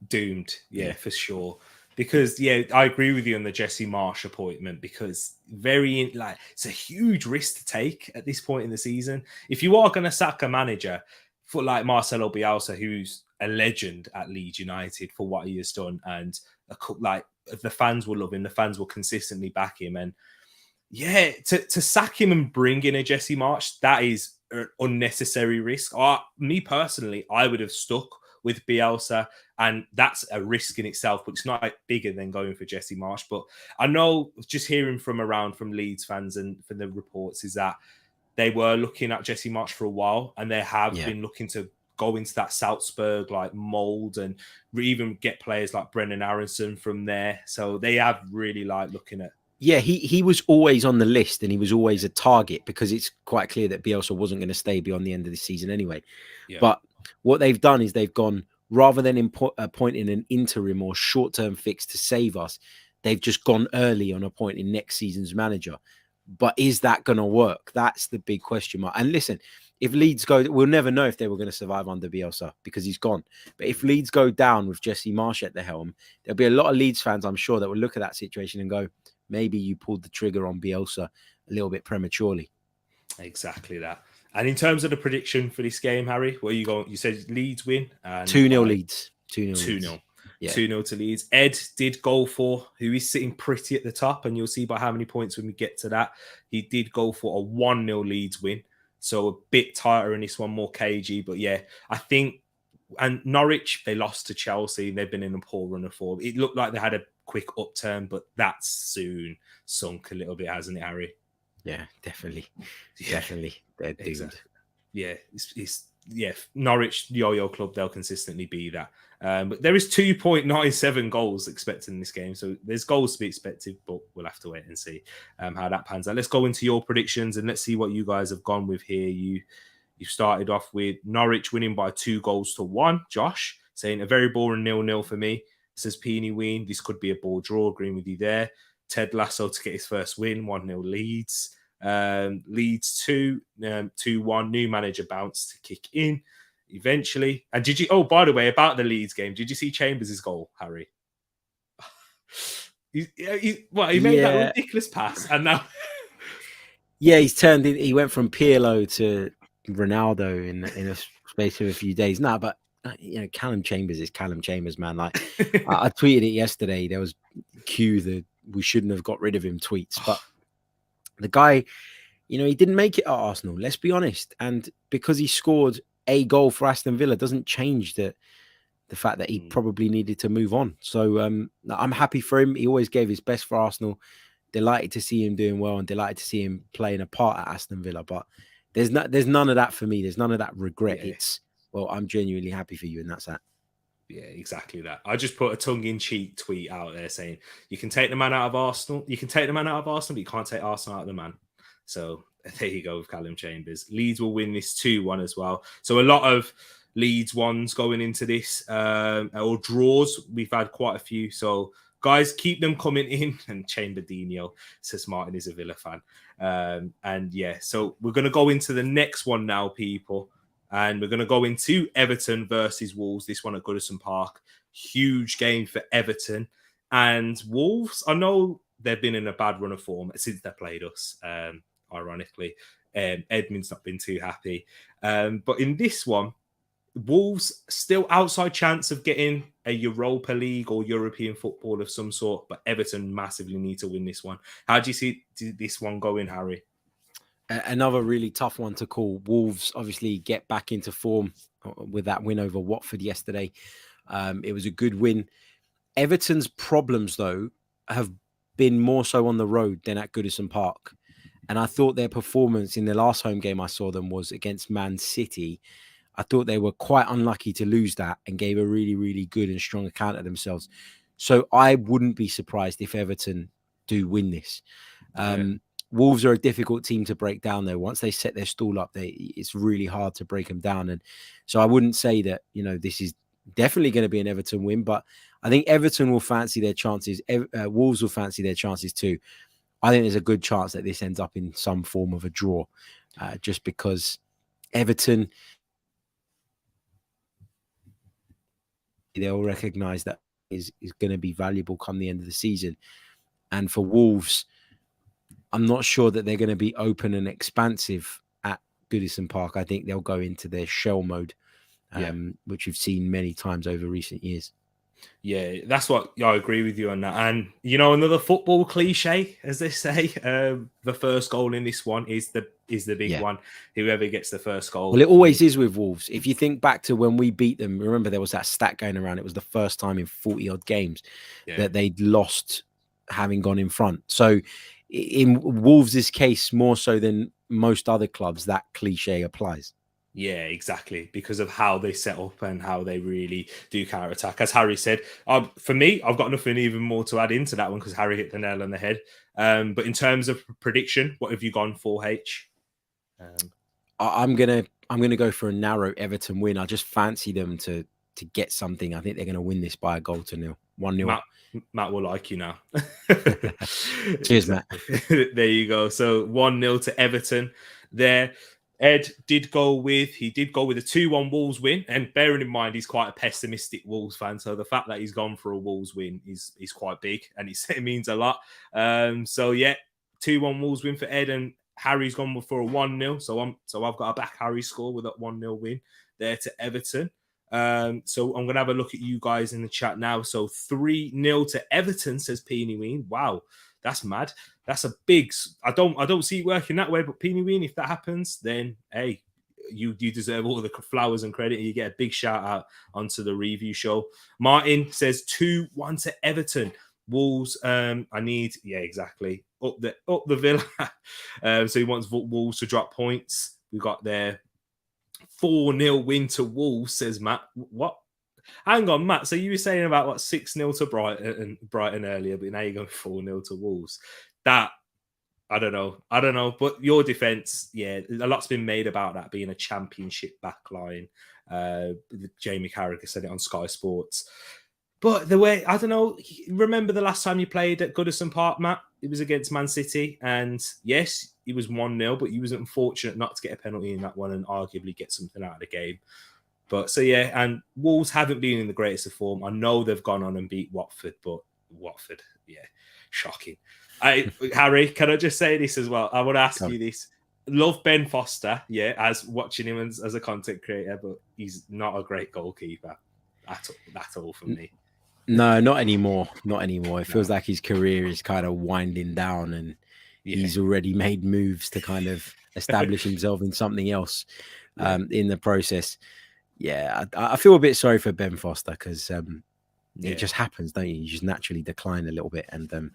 doomed. Yeah, for sure. Because I agree with you on the Jesse Marsch appointment, because it's a huge risk to take at this point in the season. If you are going to sack a manager for like Marcelo Bielsa, who's a legend at Leeds United for what he has done, and like the fans will love him, the fans will consistently back him, and to sack him and bring in a Jesse Marsch, that is an unnecessary risk. Me personally, I would have stuck with Bielsa, and that's a risk in itself, but it's not like bigger than going for Jesse Marsch. But I know, just hearing from Leeds fans and from the reports, is that they were looking at Jesse Marsch for a while, and they have been looking to go into that Salzburg like mold and even get players like Brennan Aronson from there. So they have really looking at. Yeah, he was always on the list, and he was always a target, because it's quite clear that Bielsa wasn't going to stay beyond the end of the season anyway. Yeah. But what they've done is they've gone, rather than appointing an interim or short-term fix to save us, they've just gone early on appointing next season's manager. But is that going to work? That's the big question mark. And listen, if Leeds go, we'll never know if they were going to survive under Bielsa, because he's gone. But if Leeds go down with Jesse Marsch at the helm, there'll be a lot of Leeds fans, I'm sure, that will look at that situation and go, maybe you pulled the trigger on Bielsa a little bit prematurely. Exactly that. And in terms of the prediction for this game, Harry, where you going? You said Leeds win. 2-0 Leeds. 2-0. 2-0 to Leeds. Ed did go for, who is sitting pretty at the top, and you'll see by how many points when we get to that. He did go for a 1-0 Leeds win. So a bit tighter in this one, more cagey. But I think, and Norwich, they lost to Chelsea. They've been in a poor run of form. It looked like they had a quick upturn, but that's soon sunk a little bit, hasn't it, Harry? Yeah, definitely. Definitely. They're doomed. Exactly. Yeah, it's Norwich Yo-Yo Club, they'll consistently be that. But there is 2.97 goals expected in this game, so there's goals to be expected, but we'll have to wait and see how that pans out. Let's go into your predictions and let's see what you guys have gone with here. You started off with Norwich winning by 2-1. Josh saying a very boring 0-0 for me. Says Peony Ween, this could be a ball draw. Agreeing with you there. Ted Lasso to get his first win, 1-0 Leeds. Leeds 2-1. New manager bounce to kick in eventually. And did you? Oh, by the way, about the Leeds game, did you see Chambers' goal, Harry? He made that ridiculous pass, and now he's turned in. He went from Pirlo to Ronaldo in a space of a few days. No, but Callum Chambers is Callum Chambers, man. Like I tweeted it yesterday. There was the we shouldn't have got rid of him tweets, but the guy, he didn't make it at Arsenal. Let's be honest. And because he scored a goal for Aston Villa doesn't change the fact that he probably needed to move on. So I'm happy for him. He always gave his best for Arsenal. Delighted to see him doing well and delighted to see him playing a part at Aston Villa. But there's none of that for me. There's none of that regret. Yeah. It's, well, I'm genuinely happy for you, and that's that. Yeah, exactly that. I just put a tongue-in-cheek tweet out there saying, you can take the man out of Arsenal. You can take the man out of Arsenal, but you can't take Arsenal out of the man. So there you go with Callum Chambers. Leeds will win this 2-1 as well. So a lot of Leeds ones going into this, or draws. We've had quite a few. So guys, keep them coming in. And Chamberdino says Martin is a Villa fan. So we're going to go into the next one now, people. And we're going to go into Everton versus Wolves. This one at Goodison Park. Huge game for Everton. And Wolves, I know they've been in a bad run of form since they played us, ironically. Edmund's not been too happy. But in this one, Wolves still outside chance of getting a Europa League or European football of some sort. But Everton massively need to win this one. How do you see this one going, Harry? Another really tough one to call. Wolves obviously get back into form with that win over Watford yesterday. It was a good win. Everton's problems, though, have been more so on the road than at Goodison Park. And I thought their performance in the last home game I saw them was against Man City. I thought they were quite unlucky to lose that and gave a really, really good and strong account of themselves. So I wouldn't be surprised if Everton do win this. Wolves are a difficult team to break down, though. Once they set their stall up, it's really hard to break them down. And so I wouldn't say that, this is definitely going to be an Everton win, but I think Everton will fancy their chances. Wolves will fancy their chances too. I think there's a good chance that this ends up in some form of a draw, just because Everton, they'll recognise that is going to be valuable come the end of the season. And for Wolves, I'm not sure that they're going to be open and expansive at Goodison Park. I think they'll go into their shell mode, which we've seen many times over recent years. Yeah, that's what I agree with you on that. And, you know, another football cliche, as they say, the first goal in this one is the big one. Whoever gets the first goal. Well, it always is with Wolves. If you think back to when we beat them, remember there was that stat going around. It was the first time in 40-odd games that they'd lost having gone in front. So in Wolves' case, more so than most other clubs, that cliche applies. Yeah, exactly. Because of how they set up and how they really do counter-attack. As Harry said, for me, I've got nothing even more to add into that one because Harry hit the nail on the head. But in terms of prediction, what have you gone for, H? I'm gonna go for a narrow Everton win. I just fancy them to get something. I think they're going to win this by a goal to 0, 1-0. Matt will like you now. Cheers, Matt. There you go. So 1-0 to Everton there. Ed did go with a 2-1 Wolves win, and bearing in mind he's quite a pessimistic Wolves fan, so the fact that he's gone for a Wolves win is quite big, and it means a lot. So yeah, 2-1 Wolves win for Ed, and Harry's gone for a 1-0. So I've got a back Harry score with that 1-0 win there to Everton. So I'm gonna have a look at you guys in the chat now. So 3-0 to Everton, says Peeny Ween. Wow. That's mad. That's a big. I don't see it working that way. But Peeny Ween, if that happens, then hey, you deserve all the flowers and credit. You get a big shout out onto the review show. Martin says 2-1 to Everton. Wolves. Exactly. Up the Villa. So he wants Wolves to drop points. We got their 4-0 win to Wolves. Says Matt. What? Hang on, Matt. So you were saying about 6-0 to Brighton earlier, but now you're going 4-0 to Wolves. That I don't know. But your defense, yeah, a lot's been made about that being a championship backline. Jamie Carragher said it on Sky Sports. But the way, I don't know, remember the last time you played at Goodison Park, Matt? It was against Man City. And yes, it was 1-0, but you was unfortunate not to get a penalty in that one and arguably get something out of the game. But so yeah, and Wolves haven't been in the greatest of form. I know they've gone on and beat Watford, but Watford, yeah, shocking. Harry, can I just say this as well? I want to ask you this. Love Ben Foster, yeah, as watching him as a content creator, but he's not a great goalkeeper at all for me. No, not anymore. It feels like his career is kind of winding down, and he's already made moves to kind of establish himself in something else in the process. Yeah, I feel a bit sorry for Ben Foster because it just happens, don't you? You just naturally decline a little bit, and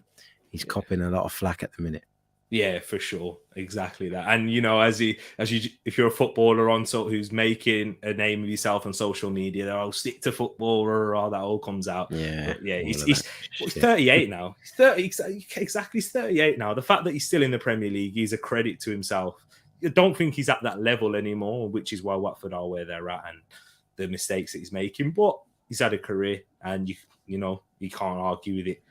he's copping a lot of flack at the minute. Yeah, for sure, exactly that. And you know, if you're a footballer who's making a name of yourself on social media, they'll stick to football or that all comes out. Yeah, but yeah. He's 38 now. He's 30 exactly. He's 38 now. The fact that he's still in the Premier League is a credit to himself. I don't think he's at that level anymore, which is why Watford are where they're at and the mistakes that he's making. But he's had a career, and you can't argue with it.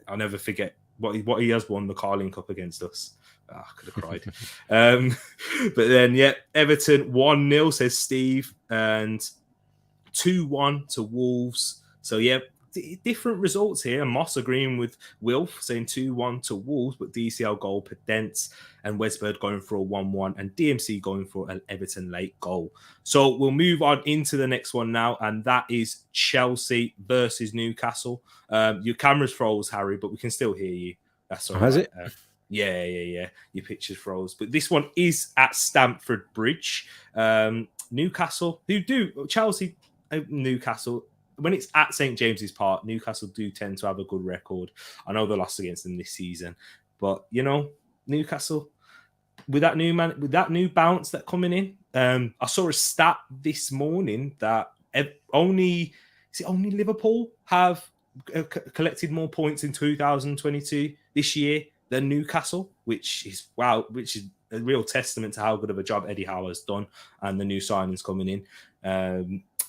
I'll never forget what he has won the Carling Cup against us. I could have cried. But then, Everton 1-0, says Steve, and 2-1 to Wolves. So, different results here. Moss agreeing with Wilf, saying 2-1 to Wolves, but DCL goal per Dents, and Westbird going for a 1-1, and DMC going for an Everton late goal. So we'll move on into the next one now, and that is Chelsea versus Newcastle. Your camera's froze, Harry, but we can still hear you. That's all right. Has it? Yeah. Your picture's froze. But this one is at Stamford Bridge. Newcastle, Newcastle, when it's at St. James's Park, Newcastle do tend to have a good record. I know they lost against them this season, but Newcastle with that new bounce that coming in. I saw a stat this morning that only Liverpool have collected more points in 2022 this year than Newcastle, which is a real testament to how good of a job Eddie Howe has done and the new signings coming in.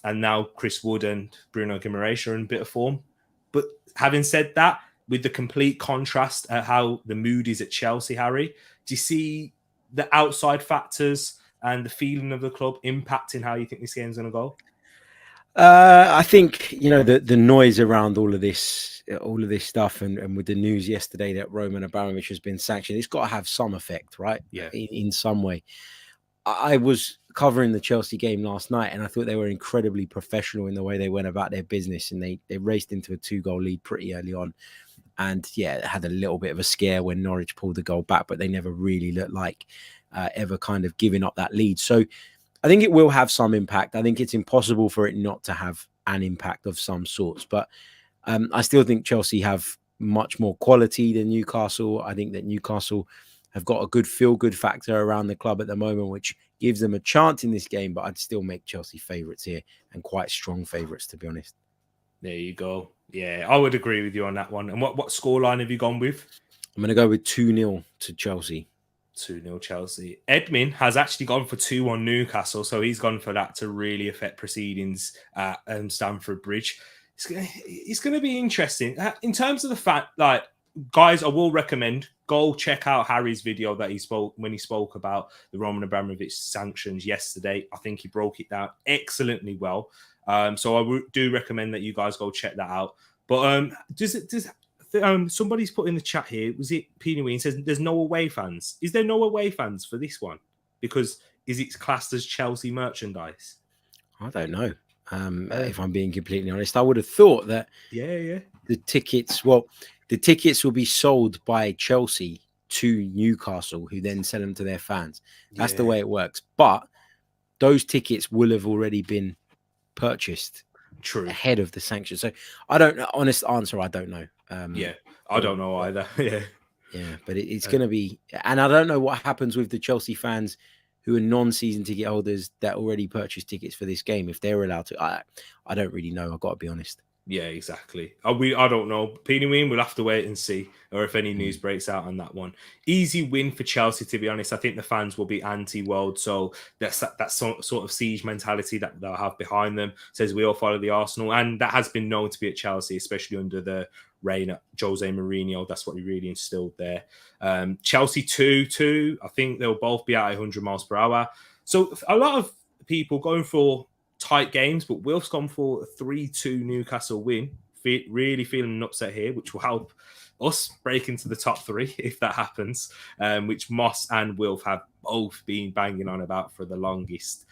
And now Chris Wood and Bruno Guimaraes are in a bit of form. But having said that, with the complete contrast at how the mood is at Chelsea, Harry, do you see the outside factors and the feeling of the club impacting how you think this game's going to go? I think the noise around all of this stuff, and with the news yesterday that Roman Abramovich has been sanctioned, it's got to have some effect, right? Yeah, in some way. I was covering the Chelsea game last night, and I thought they were incredibly professional in the way they went about their business, and they raced into a 2-goal lead pretty early on, and had a little bit of a scare when Norwich pulled the goal back, but they never really looked like ever kind of giving up that lead. So I think it will have some impact. I think it's impossible for it not to have an impact of some sorts. But I still think Chelsea have much more quality than Newcastle. I think that Newcastle have got a good feel-good factor around the club at the moment, which gives them a chance in this game. But I'd still make Chelsea favourites here, and quite strong favourites, to be honest. There you go. Yeah, I would agree with you on that one. And what scoreline have you gone with? I'm going to go with 2-0 to Chelsea. 2-0 Chelsea. Edmin has actually gone for 2-1 Newcastle, so he's gone for that to really affect proceedings at Stamford Bridge. It's going to be interesting. In terms of the fact, like, guys, I will recommend go check out Harry's video that he spoke about the Roman Abramovich sanctions yesterday. I think he broke it down excellently well. So I do recommend that you guys go check that out. But somebody's put in the chat here, was it Peony Ween, says there's no away fans. Is there no away fans for this one? Because is it classed as Chelsea merchandise? I don't know. If I'm being completely honest, I would have thought that the tickets will be sold by Chelsea to Newcastle, who then sell them to their fans. That's the way it works. But those tickets will have already been purchased ahead of the sanctions. So I don't know. Honest answer, I don't know. I don't know either. But it's going to be, and I don't know what happens with the Chelsea fans who are non-season ticket holders that already purchased tickets for this game, if they're allowed to. I don't really know. I've got to be honest. Yeah, exactly. I don't know. Peony Ween, we'll have to wait and see, or if any news breaks out on that one. Easy win for Chelsea, to be honest. I think the fans will be anti-world, so that's that sort of siege mentality that they'll have behind them. Says we all follow the Arsenal, and that has been known to be at Chelsea, especially under the reign of Jose Mourinho. That's what he really instilled there. Chelsea 2-2. I think they'll both be at 100 miles per hour. So a lot of people going for tight games, but Wilf's gone for a 3-2 Newcastle win. Really feeling an upset here, which will help us break into the top 3 if that happens, which Moss and Wilf have both been banging on about for the longest.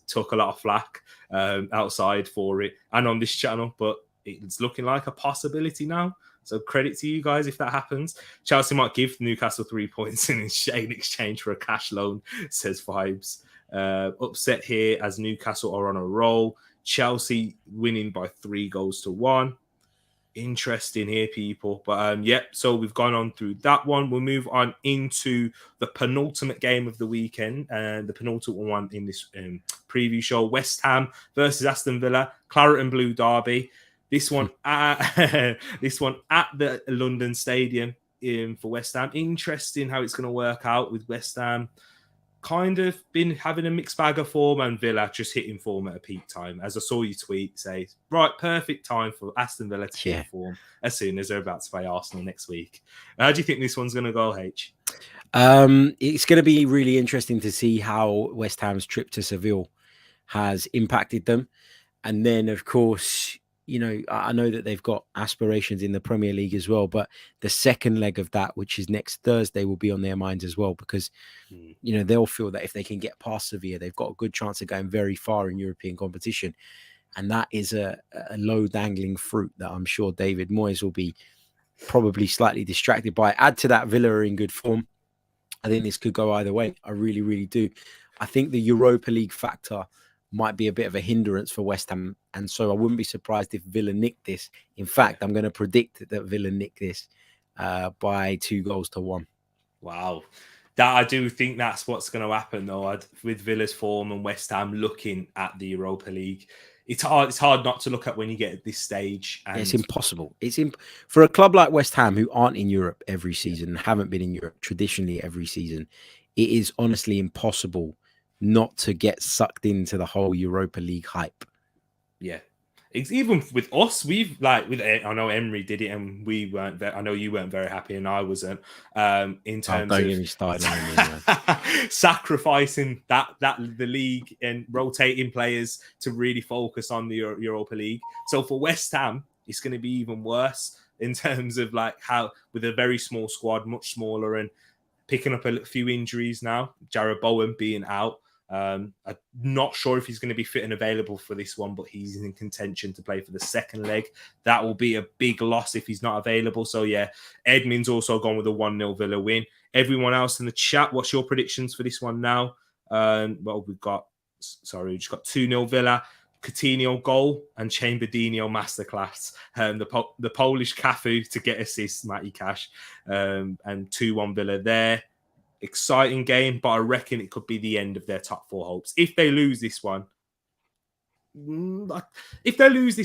Took a lot of flack outside for it and on this channel, but it's looking like a possibility now. So credit to you guys if that happens. Chelsea might give Newcastle 3 points in exchange for a cash loan, says Vibes. Upset here as Newcastle are on a roll. Chelsea winning by 3-1. Interesting here, people. But so we've gone on through that one. We'll move on into the penultimate game of the weekend, and the penultimate one in this preview show: West Ham versus Aston Villa, Claret and Blue derby. This one at the London Stadium for West Ham. Interesting how it's going to work out with West Ham kind of been having a mixed bag of form, and Villa just hitting form at a peak time. As I saw you tweet, say, right, perfect time for Aston Villa to hit form as soon as they're about to play Arsenal next week. How do you think this one's going to go, H? It's going to be really interesting to see how West Ham's trip to Seville has impacted them. And then, of course, I know that they've got aspirations in the Premier League as well, but the second leg of that, which is next Thursday, will be on their minds as well, because, they'll feel that if they can get past Sevilla, they've got a good chance of going very far in European competition. And that is a low dangling fruit that I'm sure David Moyes will be probably slightly distracted by. Add to that, Villa are in good form. I think this could go either way. I really, really do. I think the Europa League factor might be a bit of a hindrance for West Ham, and so I wouldn't be surprised if Villa nick this. In fact, I'm going to predict that Villa nick this by 2-1. Wow. That I do think that's what's going to happen, though, with Villa's form and West Ham looking at the Europa League. It's hard not to look at when you get at this stage. And it's impossible. For a club like West Ham, who aren't in Europe every season, and haven't been in Europe traditionally every season, it is honestly impossible not to get sucked into the whole Europa League hype. Yeah, It's even with us, we've I know Emery did it, and we weren't. I know you weren't very happy, and I wasn't. In terms don't of get me started on Emery, man. sacrificing that the league and rotating players to really focus on the Europa League. So for West Ham, it's going to be even worse in terms of like how with a very small squad, much smaller, and picking up a few injuries now. Jarrod Bowen being out. I'm not sure if he's going to be fit and available for this one, but he's in contention to play for the second leg. That will be a big loss if he's not available. So yeah, Edmund's also gone with a 1-0 Villa win. Everyone else in the chat, what's your predictions for this one now? Well, we've just got 2-0 Villa, Coutinho goal and Chamberdino masterclass. The Polish Cafu to get assists, Matty Cash, and 2-1 Villa there. Exciting game, but I reckon it could be the end of their top four hopes. If they lose this one, but lose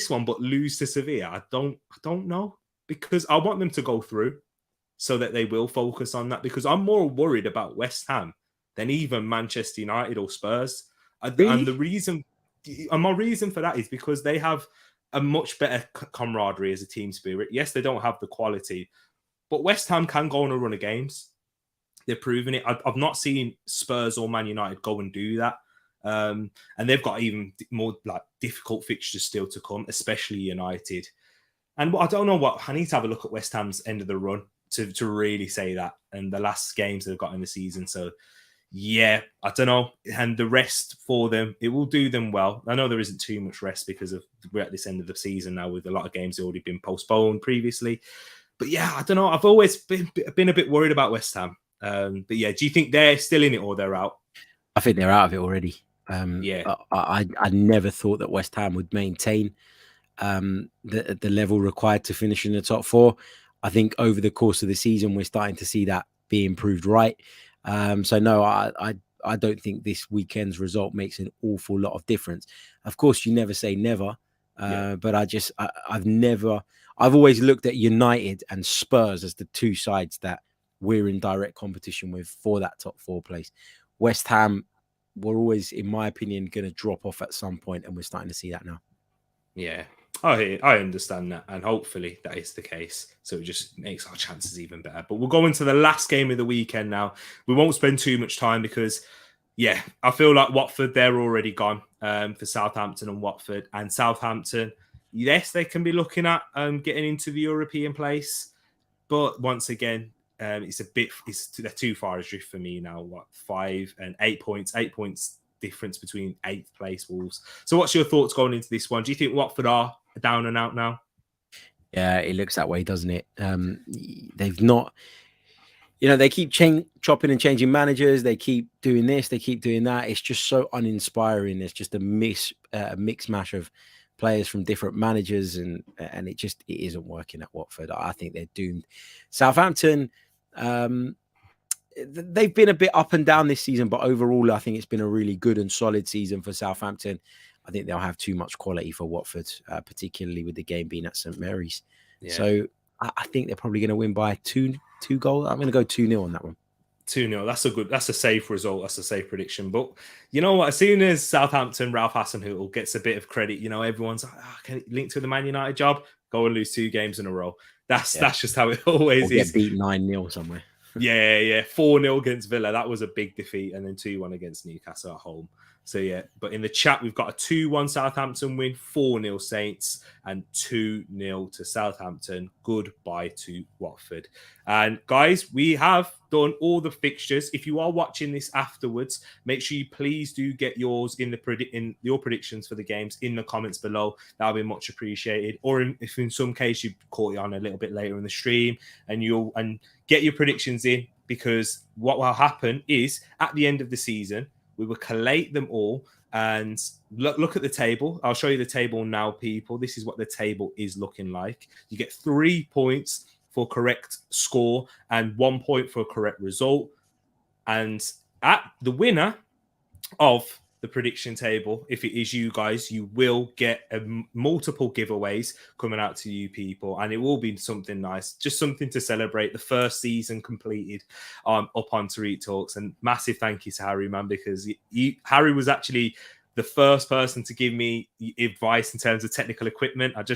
to Sevilla, I don't know, because I want them to go through so that they will focus on that, because I'm more worried about West Ham than even Manchester United or Spurs. Really? And my reason for that is because they have a much better camaraderie as a team spirit. Yes, they don't have the quality, but West Ham can go on a run of games. They're proving it. I've not seen Spurs or Man United go and do that. And they've got even more like difficult fixtures still to come, especially United. And I don't know what, I need to have a look at West Ham's end of the run to really say that, and the last games they've got in the season. So yeah, I don't know. And the rest for them, it will do them well. I know there isn't too much rest because we're at this end of the season now with a lot of games already been postponed previously. But yeah, I don't know. I've always been a bit worried about West Ham. But yeah, do you think they're still in it or they're out? I think they're out of it already. Yeah, I never thought that West Ham would maintain the level required to finish in the top four. I think over the course of the season, we're starting to see that being proved right. So no, I don't think this weekend's result makes an awful lot of difference. Of course, you never say never, but I've always looked at United and Spurs as the two sides that we're in direct competition with for that top four place. West Ham were always, in my opinion, going to drop off at some point, and we're starting to see that now. Yeah, I understand that, and hopefully that is the case. So it just makes our chances even better. But we'll go into the last game of the weekend now. We won't spend too much time because, yeah, I feel like Watford, they're already gone for Southampton and Watford. And Southampton, yes, they can be looking at getting into the European place. But once again, they're too far adrift for me now. 5 and 8 points, 8 points difference between 8th place Wolves. So what's your thoughts going into this one? Do you think Watford are down and out now? Yeah, it looks that way, doesn't it? They've not, they keep chopping and changing managers. They keep doing this, they keep doing that. It's just so uninspiring. It's just a mixed mash of players from different managers, and it isn't working at Watford. I think they're doomed. Southampton, they've been a bit up and down this season, but overall, I think it's been a really good and solid season for Southampton. I think they'll have too much quality for Watford, particularly with the game being at St Mary's. Yeah. So I think they're probably going to win by two goals. I'm going to go 2-0 on that one. 2-0. That's a safe result. That's a safe prediction. But you know what? As soon as Southampton, Ralph Hasenhüttl gets a bit of credit, everyone's like, can it link to the Man United job? Go and lose 2 games in a row. That's just how it always is. Get beat 9-0 somewhere. Yeah. 4-0 against Villa. That was a big defeat. And then 2-1 against Newcastle at home. So, yeah. But in the chat, we've got a 2-1 Southampton win, 4-0 Saints, and 2-0 to Southampton. Goodbye to Watford. And, guys, we have done all the fixtures. If you are watching this afterwards, make sure you please do get yours in your predictions for the games in the comments below. That'll be much appreciated. Or if in some case you caught it on a little bit later in the stream, and get your predictions in, because what will happen is at the end of the season, we will collate them all and look at the table. I'll show you the table now, people. This is what the table is looking like. You get 3 points for correct score and 1 point for a correct result. And at the winner of the prediction table, if it is you guys, you will get multiple giveaways coming out to you people, and it will be something nice, just something to celebrate the first season completed up on Tariq Talks. And massive thank you to Harry, man, because Harry was actually the first person to give me advice in terms of technical equipment. I've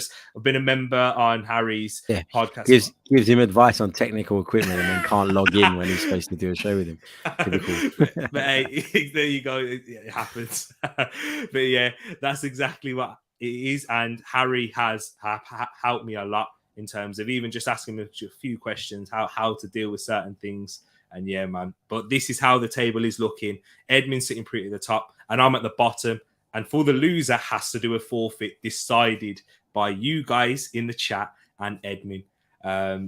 been a member on Harry's podcast. Gives him advice on technical equipment and then can't log in when he's supposed to do a show with him. Typical. But hey, there you go. It happens. But yeah, that's exactly what it is. And Harry has helped me a lot in terms of even just asking me a few questions, how to deal with certain things. And yeah, man. But this is how the table is looking. Edmund's sitting pretty at the top, and I'm at the bottom. And for the loser has to do a forfeit decided by you guys in the chat and Edmund.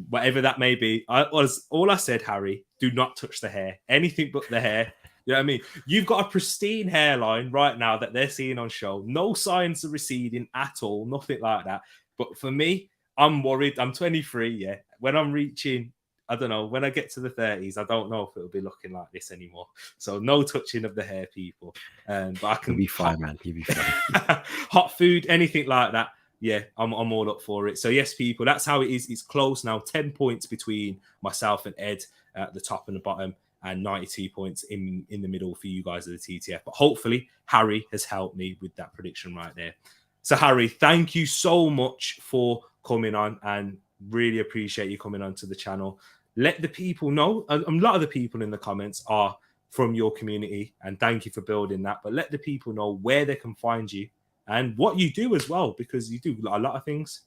Whatever that may be. All I said, Harry, do not touch the hair. Anything but the hair. You know what I mean? You've got a pristine hairline right now that they're seeing on show. No signs of receding at all. Nothing like that. But for me, I'm worried. I'm 23, yeah. When I'm reaching, I don't know, when I get to the 30s, I don't know if it'll be looking like this anymore. So no touching of the hair, people. But I can... You'll be fine, man. You'll be fine. Hot food, anything like that. Yeah, I'm all up for it. So yes, people, that's how it is. It's close now. 10 points between myself and Ed at the top and the bottom, and 92 points in the middle for you guys at the TTF. But hopefully, Harry has helped me with that prediction right there. So Harry, thank you so much for coming on, and really appreciate you coming onto the channel. Let the people know. A lot of the people in the comments are from your community, and thank you for building that. But let the people know where they can find you and what you do as well, because you do a lot of things.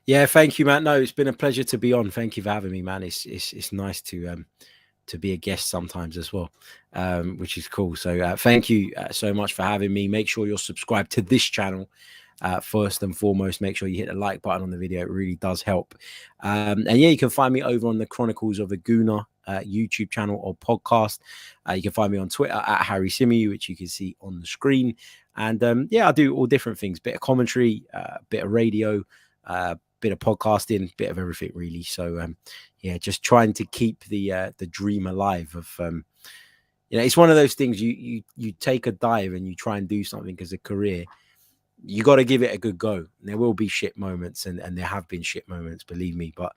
Yeah, thank you, Matt. No, it's been a pleasure to be on. Thank you for having me, man. It's nice to be a guest sometimes as well, which is cool. So thank you so much for having me. Make sure you're subscribed to this channel. First and foremost, make sure you hit the like button on the video. It really does help. And yeah, you can find me over on the Chronicles of a Gooner YouTube channel or podcast. You can find me on Twitter at Harry Symeou, which you can see on the screen. And yeah, I do all different things, bit of commentary, bit of radio, bit of podcasting, bit of everything really. So yeah, just trying to keep the dream alive of you know, it's one of those things you take a dive and you try and do something as a career. You got to give it a good go. There will be shit moments, and there have been shit moments, believe me. But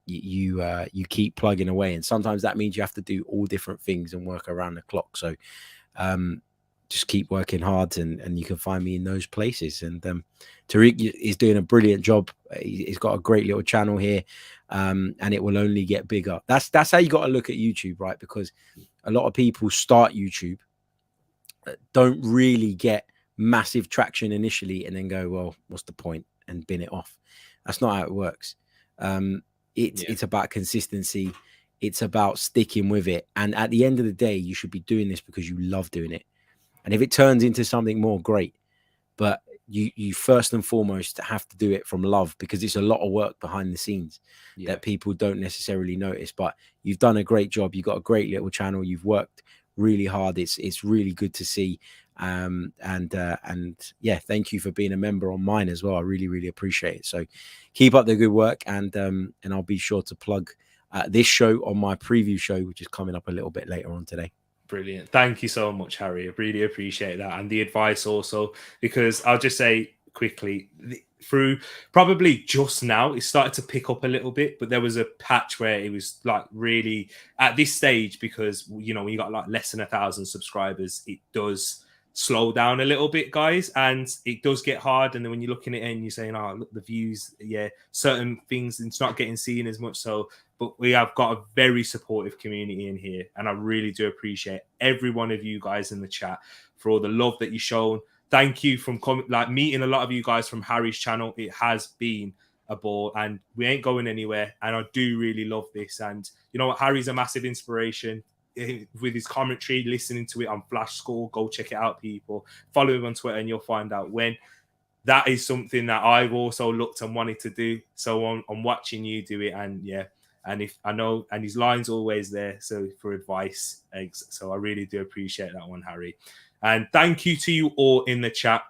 you keep plugging away, and sometimes that means you have to do all different things and work around the clock. So just keep working hard, and you can find me in those places. And Tariq is doing a brilliant job. He's got a great little channel here, and it will only get bigger. That's how you got to look at YouTube, right? Because a lot of people start YouTube, don't really get massive traction initially, and then go, well, what's the point, and bin it off. That's not how it works. It's about consistency. It's about sticking with it. And at the end of the day, you should be doing this because you love doing it. And if it turns into something more, great. But you first and foremost have to do it from love, because it's a lot of work behind the scenes that people don't necessarily notice. But you've done a great job. You've got a great little channel. You've worked really hard. It's really good to see. And yeah, thank you for being a member on mine as well. I really appreciate it. So keep up the good work, and I'll be sure to plug this show on my preview show, which is coming up a little bit later on today. Brilliant. Thank you so much, Harry. I really appreciate that. And the advice also, because I'll just say quickly, through probably just now, it started to pick up a little bit, but there was a patch where it was like really at this stage, because, you know, when you got like less than 1,000 subscribers, it does slow down a little bit, guys, and it does get hard. And then when you're looking at it and you're saying, oh, look, the views, yeah, certain things, it's not getting seen as much. So, but we have got a very supportive community in here, and I really do appreciate every one of you guys in the chat for all the love that you've shown. Thank you from meeting a lot of you guys from Harry's channel. It has been a ball, and we ain't going anywhere. And I do really love this. And you know what? Harry's a massive inspiration with his commentary, listening to it on Flash Score. Go check it out, people. Follow him on Twitter and you'll find out when. That is something that I've also looked and wanted to do. So I'm watching you do it, and yeah. And if I know, and his line's always there, so for advice. So I really do appreciate that one, Harry. And thank you to you all in the chat.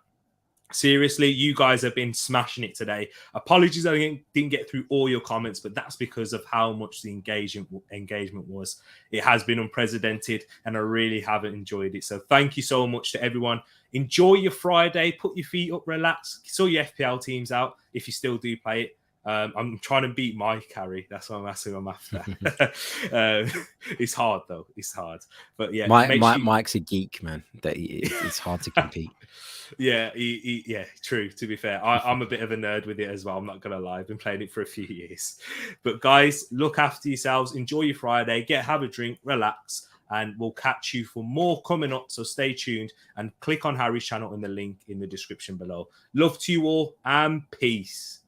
Seriously, you guys have been smashing it today. Apologies I didn't get through all your comments, but that's because of how much the engagement was. It has been unprecedented, and I really have enjoyed it. So thank you so much to everyone. Enjoy your Friday. Put your feet up, relax. Sort your FPL teams out if you still do play it. I'm trying to beat Mike, Harry. That's what I'm asking. I'm after. It's hard though. It's hard. But yeah, Mike's a geek, man. It's hard to compete. Yeah, yeah, true. To be fair, I'm a bit of a nerd with it as well. I'm not gonna lie. I've been playing it for a few years. But guys, look after yourselves. Enjoy your Friday. Have a drink, relax, and we'll catch you for more coming up. So stay tuned and click on Harry's channel in the link in the description below. Love to you all and peace.